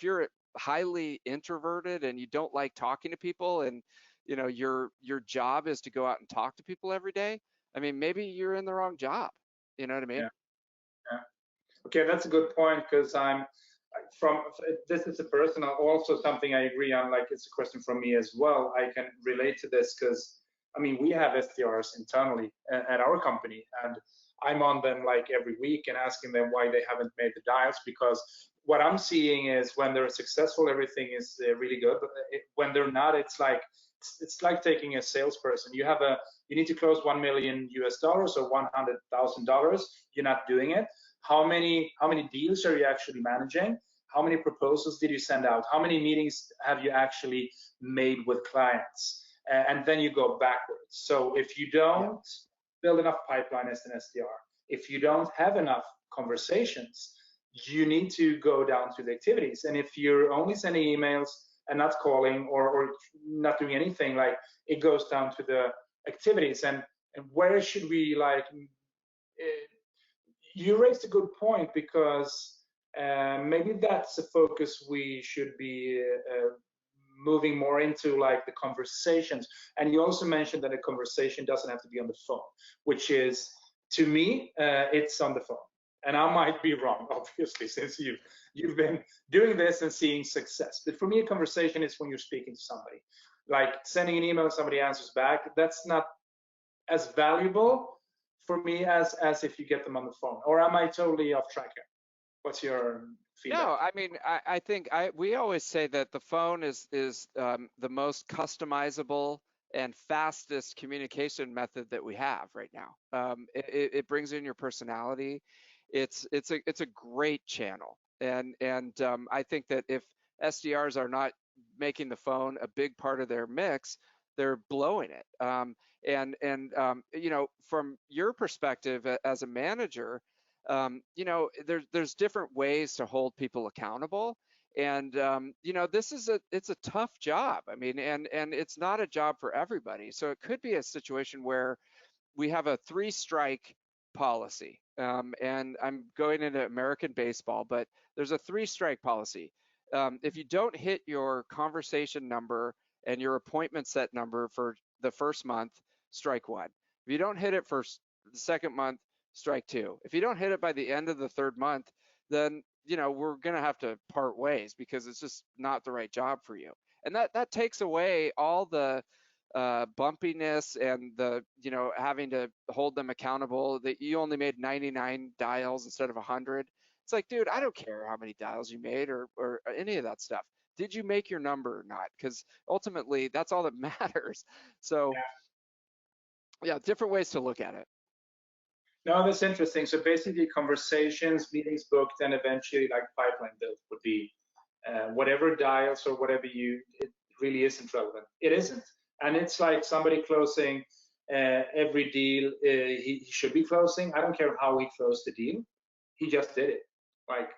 you're highly introverted and you don't like talking to people, and your job is to go out and talk to people every day, I mean, maybe you're in the wrong job. You know what I mean? Yeah. Okay, that's a good point, because this is a personal, also something I agree on. Like, it's a question from me as well. I can relate to this, because I mean, we have SDRs internally at our company, and I'm on them like every week and asking them why they haven't made the dials, because what I'm seeing is when they're successful, everything is really good. But when they're not, it's like taking a salesperson. You need to close $1 million or $100,000. You're not doing it. How many deals are you actually managing? How many proposals did you send out? How many meetings have you actually made with clients? And then you go backwards. So if you don't build enough pipeline as an SDR, if you don't have enough conversations, you need to go down to the activities. And if you're only sending emails and not calling, or not doing anything, like, it goes down to the activities. And where should we, like, you raised a good point, because Maybe that's a focus we should be moving more into, like the conversations. And you also mentioned that a conversation doesn't have to be on the phone, which is, to me, it's on the phone. And I might be wrong, obviously, since you've been doing this and seeing success. But for me, a conversation is when you're speaking to somebody, like sending an email and somebody answers back. That's not as valuable for me as if you get them on the phone. Or am I totally off track here? What's your feedback? No, I mean, I think we always say that the phone is the most customizable and fastest communication method that we have right now. It brings in your personality. It's a great channel, and I think that if SDRs are not making the phone a big part of their mix, they're blowing it. From your perspective as a manager, there's different ways to hold people accountable, and it's a tough job. I mean, and it's not a job for everybody. So it could be a situation where we have a 3-strike policy, and I'm going into American baseball, but there's a 3-strike policy. If you don't hit your conversation number and your appointment set number for the first month, strike 1. If you don't hit it for the second month, strike 2. If you don't hit it by the end of the third month, then we're going to have to part ways because it's just not the right job for you. And that takes away all the bumpiness and the having to hold them accountable, that you only made 99 dials instead of 100. It's like, dude, I don't care how many dials you made or any of that stuff. Did you make your number or not? Because ultimately that's all that matters. So yeah, different ways to look at it. No, that's interesting. So basically, conversations, meetings booked, and eventually, like pipeline built would be whatever dials or whatever it really isn't relevant. It isn't. And it's like somebody closing every deal he should be closing. I don't care how he closed the deal. He just did it. Like,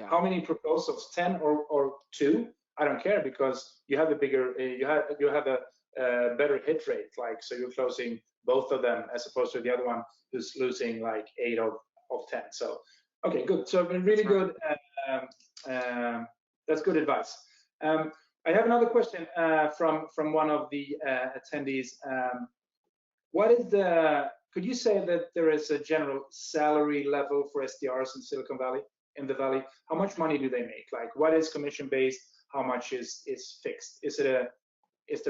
how many proposals? 10 or 2? I don't care, because you have a bigger, you have a better hit rate. Like, so you're closing both of them as opposed to the other one who's losing like 8 of 10. So, okay, good. So really good. That's good advice. I have another question from one of the attendees. What is could you say that there is a general salary level for SDRs in Silicon Valley, in the Valley? How much money do they make? Like, what is commission based? How much is fixed? Is there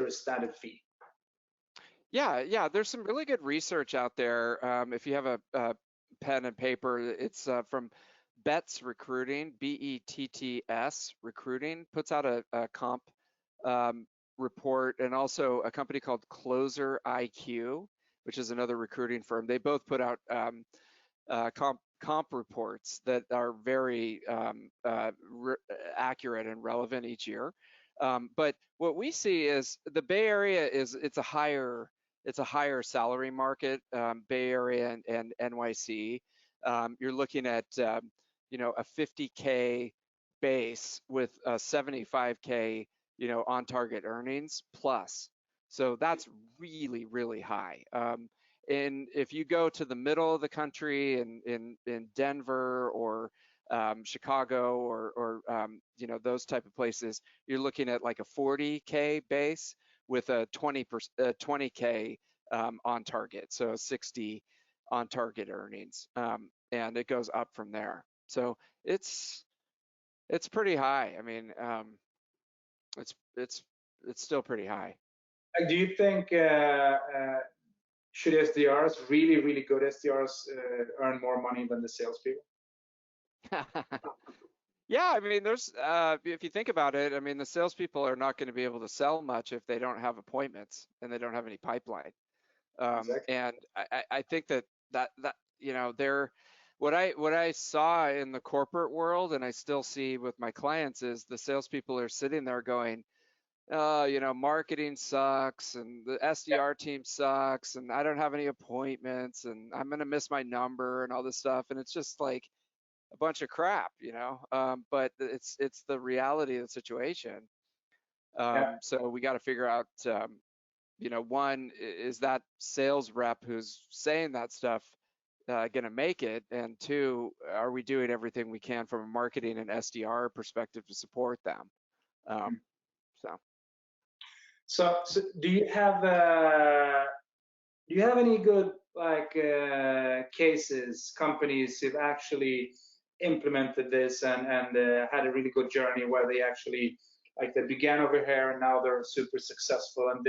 a standard fee? Yeah, there's some really good research out there. If you have a pen and paper, it's from Betts Recruiting, BETTS Recruiting, puts out a comp report, and also a company called Closer IQ, which is another recruiting firm. They both put out comp reports that are very accurate and relevant each year. But what we see is the Bay Area it's a higher salary market. Bay Area and NYC, you're looking at a 50K base with a 75K on target earnings plus. So that's really, really high. And if you go to the middle of the country in Denver or Chicago or those type of places, you're looking at like a 40K base with a 20K on target, so 60 on target earnings, and it goes up from there. So it's pretty high. I mean, it's still pretty high. Do you think should SDRs, really good SDRs, earn more money than the salespeople? Yeah, I mean, there's if you think about it, I mean, the salespeople are not going to be able to sell much if they don't have appointments and they don't have any pipeline. Exactly. And I think that they're what I saw in the corporate world, and I still see with my clients, is the salespeople are sitting there going, marketing sucks and the SDR team sucks and I don't have any appointments and I'm going to miss my number and all this stuff. And it's just like a bunch of crap, but it's the reality of the situation. So we got to figure out, one, is that sales rep who's saying that stuff, going to make it? And two, are we doing everything we can from a marketing and SDR perspective to support them? So do you have any good cases, companies who've actually implemented this and had a really good journey where they actually they began over here and now they're super successful, and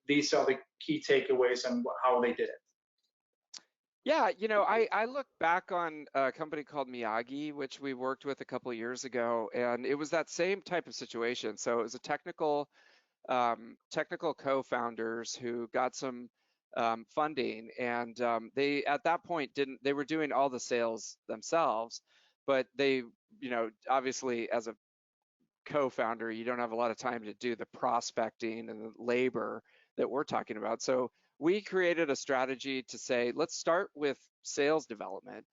these are the key takeaways and how they did it? Yeah, I look back on a company called Miyagi, which we worked with a couple of years ago, and it was that same type of situation. So it was a technical co-founders who got some funding, and they at that point they were doing all the sales themselves, but they, obviously as a co-founder, you don't have a lot of time to do the prospecting and the labor that we're talking about. So we created a strategy to say, let's start with sales development.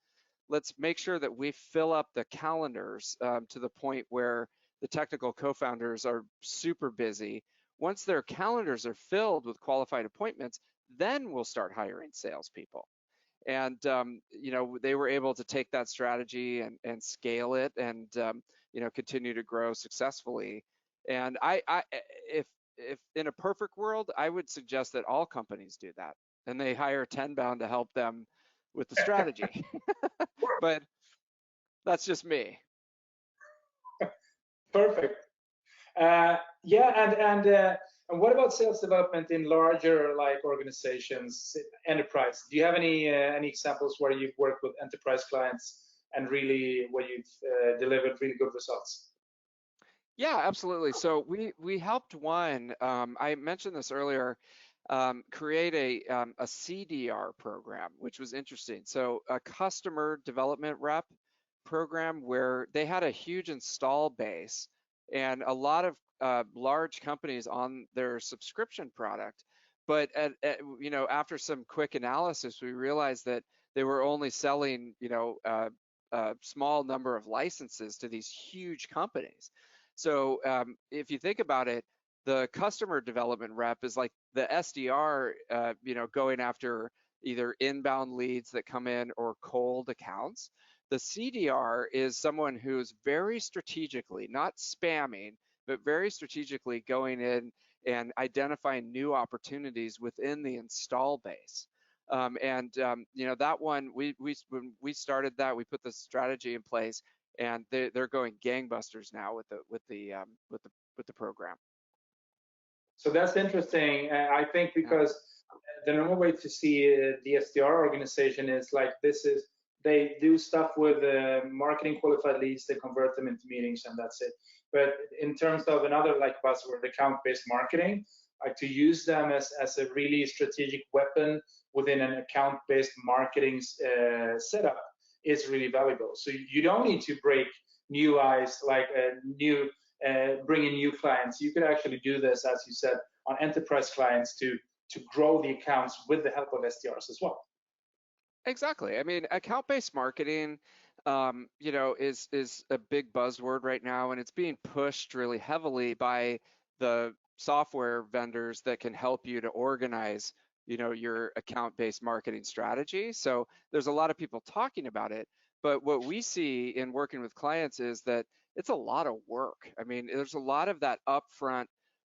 Let's make sure that we fill up the calendars to the point where the technical co-founders are super busy. Once their calendars are filled with qualified appointments, then we'll start hiring salespeople. And they were able to take that strategy and scale it, and continue to grow successfully. And if in a perfect world, I would suggest that all companies do that, and they hire Tenbound to help them with the strategy. But that's just me. Perfect. Yeah, and what about sales development in larger organizations, enterprise? Do you have any examples where you've worked with enterprise clients and really where you've delivered really good results? Yeah, absolutely. So we helped one. I mentioned this earlier. Create a CDR program, which was interesting. So a customer development rep program where they had a huge install base and a lot of large companies on their subscription product. But after some quick analysis, we realized that they were only selling a small number of licenses to these huge companies. So if you think about it, the customer development rep is like the SDR, going after either inbound leads that come in or cold accounts. The CDR is someone who's very strategically, not spamming, but very strategically going in and identifying new opportunities within the install base. That one, when we started that, we put the strategy in place, and they're going gangbusters now with the program. So that's interesting. I think because the normal way to see the SDR organization is they do stuff with marketing qualified leads, they convert them into meetings, and that's it. But in terms of another buzzword, account-based marketing, to use them as a really strategic weapon within an account-based marketing setup is really valuable. So you don't need to break new ice, bring in new clients. You could actually do this, as you said, on enterprise clients to grow the accounts with the help of SDRs as well. Exactly. I mean, account-based marketing, is a big buzzword right now, and it's being pushed really heavily by the software vendors that can help you to organize, your account-based marketing strategy. So there's a lot of people talking about it, but what we see in working with clients is that it's a lot of work. I mean, there's a lot of that upfront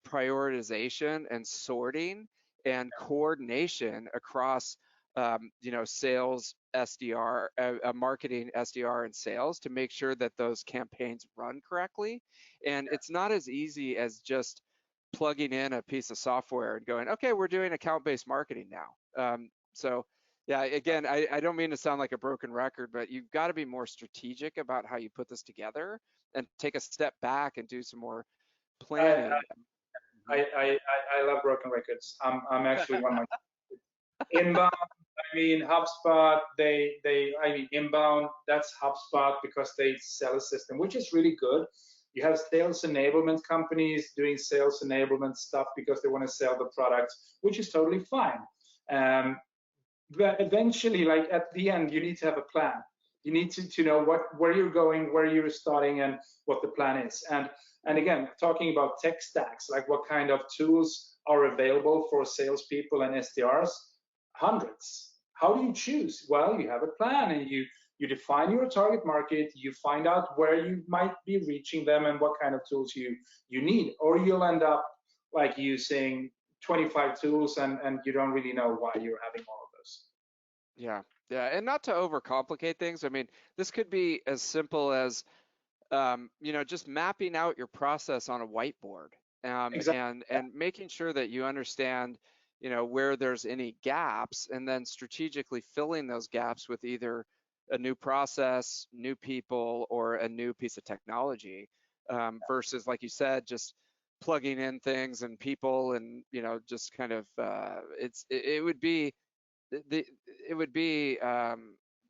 prioritization and sorting and coordination across sales, SDR, marketing, SDR, and sales to make sure that those campaigns run correctly. And it's not as easy as just plugging in a piece of software and going, okay, we're doing account-based marketing now. So yeah, again, I don't mean to sound like a broken record, but you've got to be more strategic about how you put this together and take a step back and do some more planning. I love broken records. I'm actually one of my inbound. I mean HubSpot. Inbound. That's HubSpot because they sell a system, which is really good. You have sales enablement companies doing sales enablement stuff because they want to sell the products, which is totally fine. But eventually, at the end, you need to have a plan. You need to know where you're going, where you're starting, and what the plan is. And again, talking about tech stacks, what kind of tools are available for salespeople and SDRs? Hundreds. how do you choose? Well, you have a plan, and you define your target market, you find out where you might be reaching them and what kind of tools you need, or you'll end up like using 25 tools and you don't really know why you're having all of those. Yeah, yeah, and not to overcomplicate things. I mean, this could be as simple as just mapping out your process on a whiteboard, Exactly. and making sure that you understand, where there's any gaps, and then strategically filling those gaps with either a new process, new people, or a new piece of technology, versus, like you said, just plugging in things and people, and just kind of it would be the it would be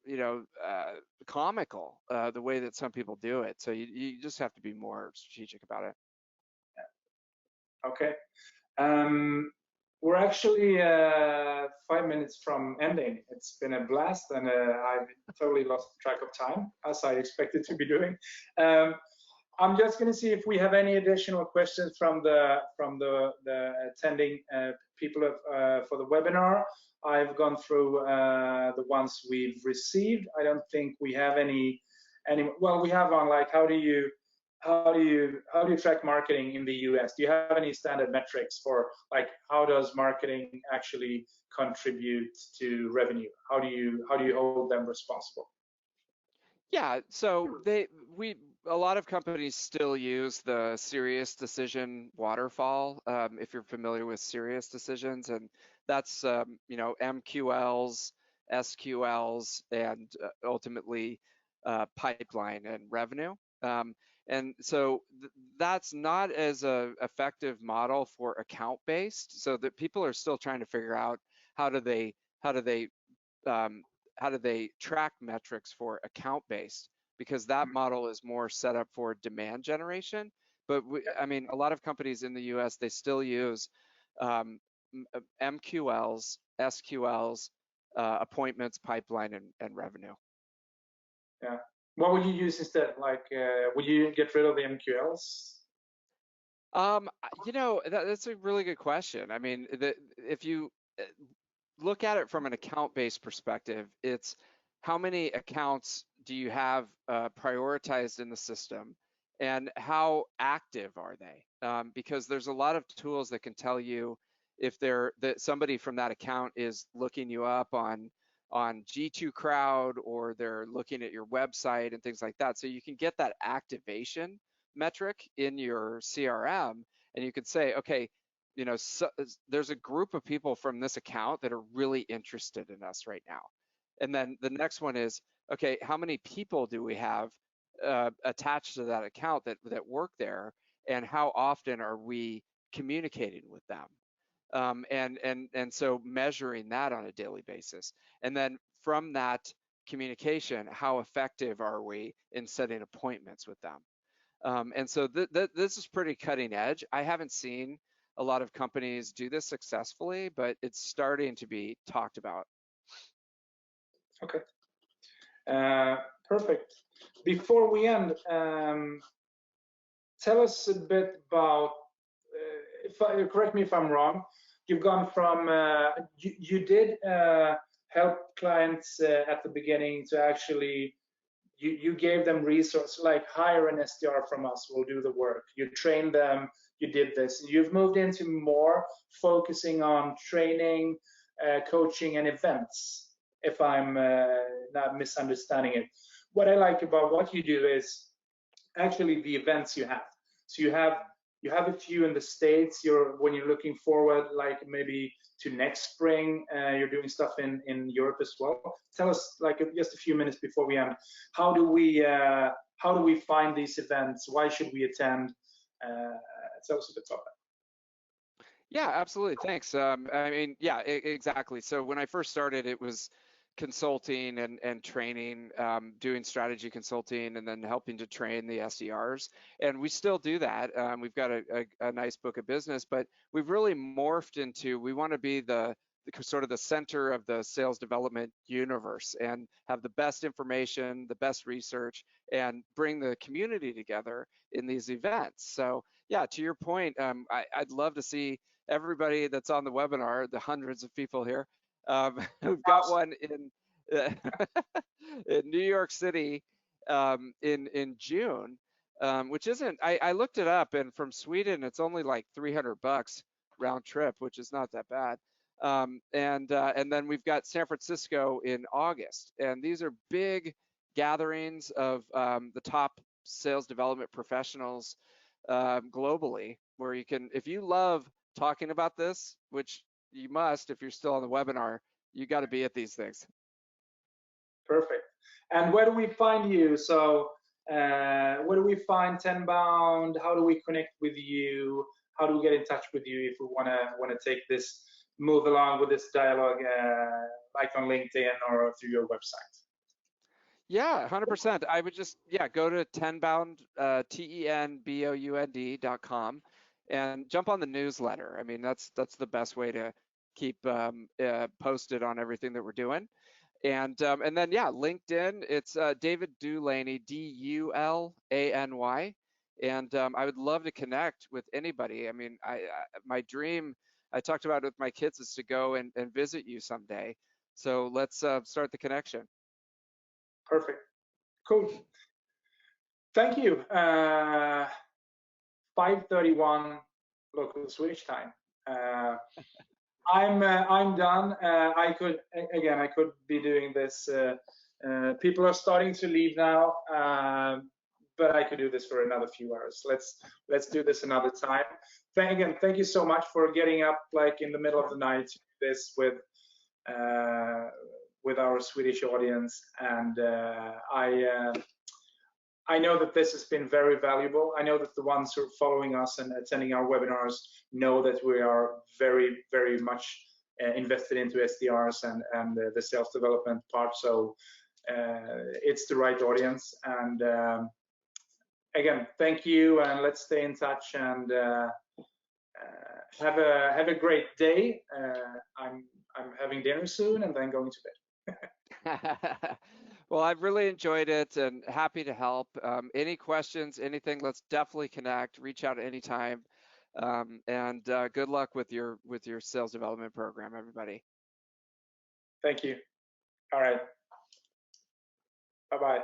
you know uh, comical, the way that some people do it. So you just have to be more strategic about it. Okay. Um, we're actually 5 minutes from ending. It's been a blast, and I've totally lost track of time, as I expected to be doing. Um, I'm just going to see if we have any additional questions from the attending people for the webinar. I've gone through the ones we've received. I don't think we have any. Well, we have on like how do you track marketing in the US? Do you have any standard metrics for like how does marketing actually contribute to revenue? How do you hold them responsible? Yeah, so a lot of companies still use the Serious Decision waterfall, if you're familiar with Serious Decisions, and that's MQLs, SQLs, and ultimately pipeline and revenue. And so that's not as a effective model for account based, so that people are still trying to figure out how do they how do they um, how do they track metrics for account based, because that model is more set up for demand generation. But I mean, a lot of companies in the US, they still use um, MQLs, SQLs, appointments, pipeline, and revenue. Yeah. What would you use instead? Like, would you get rid of the MQLs? That's a really good question. I mean, if you uh, look at it from an account-based perspective, it's how many accounts do you have prioritized in the system, and how active are they? Because there's a lot of tools that can tell you if that somebody from that account is looking you up on G2 Crowd, or they're looking at your website and things like that. So you can get that activation metric in your CRM, and you could say, okay, so, there's a group of people from this account that are really interested in us right now. And then the next one is, okay, how many people do we have attached to that account that work there, and how often are we communicating with them? And so measuring that on a daily basis, and then from that communication, how effective are we in setting appointments with them? And so this is pretty cutting edge. I haven't seen a lot of companies do this successfully, but it's starting to be talked about. Okay. Perfect. Before we end, tell us a bit about, correct me if I'm wrong, you've gone from, you did help clients at the beginning to actually, you gave them resources like hire an SDR from us, we'll do the work. You trained them, you did this. You've moved into more focusing on training, coaching, and events, if I'm not misunderstanding it. What I like about what you do is actually the events you have. So you have a few in the States. When you're looking forward, like maybe to next spring, you're doing stuff in Europe as well. Tell us, like just a few minutes before we end, how do we find these events? Why should we attend? Tell us a bit about that. Yeah, absolutely. Thanks. I mean, yeah, exactly. So when I first started, it was consulting and training, doing strategy consulting, and then helping to train the SDRs. And we still do that. We've got a nice book of business, but we've really morphed into, we want to be the sort of the center of the sales development universe, and have the best information, the best research, and bring the community together in these events. So yeah, to your point, I'd love to see everybody that's on the webinar, the hundreds of people here, We've got one in in New York City in June, which isn't. I looked it up, and from Sweden, it's only like $300 round trip, which is not that bad. And then we've got San Francisco in August, and these are big gatherings of the top sales development professionals globally, where you can, if you love talking about this, which you must if you're still on the webinar, you got to be at these things. Perfect. And where do we find you? So where do we find Tenbound? How do we connect with you? How do we get in touch with you if we want to take this, move along with this dialogue, like on LinkedIn or through your website? Yeah, 100%. I would just, go to Tenbound, tenbound.com, and jump on the newsletter. I mean, that's the best way to keep posted on everything that we're doing. And then, LinkedIn, it's David Dulany, Dulany. And I would love to connect with anybody. I mean, my dream, I talked about it with my kids, is to go and visit you someday. So let's start the connection. Perfect. Cool. Thank you. 5:31 local Swedish time. I'm done. I could be doing this. People are starting to leave now, but I could do this for another few hours. Let's do this another time. Thank you so much for getting up like in the middle of the night to do this with our Swedish audience, and I know that this has been very valuable. I know that the ones who are following us and attending our webinars know that we are very, very much invested into SDRs and the sales development part. So it's the right audience. And again, thank you, and let's stay in touch, and have a great day. I'm having dinner soon and then going to bed. Well, I've really enjoyed it and happy to help. Any questions, anything, let's definitely connect. Reach out at any time. And good luck with your sales development program, everybody. Thank you. All right. Bye-bye.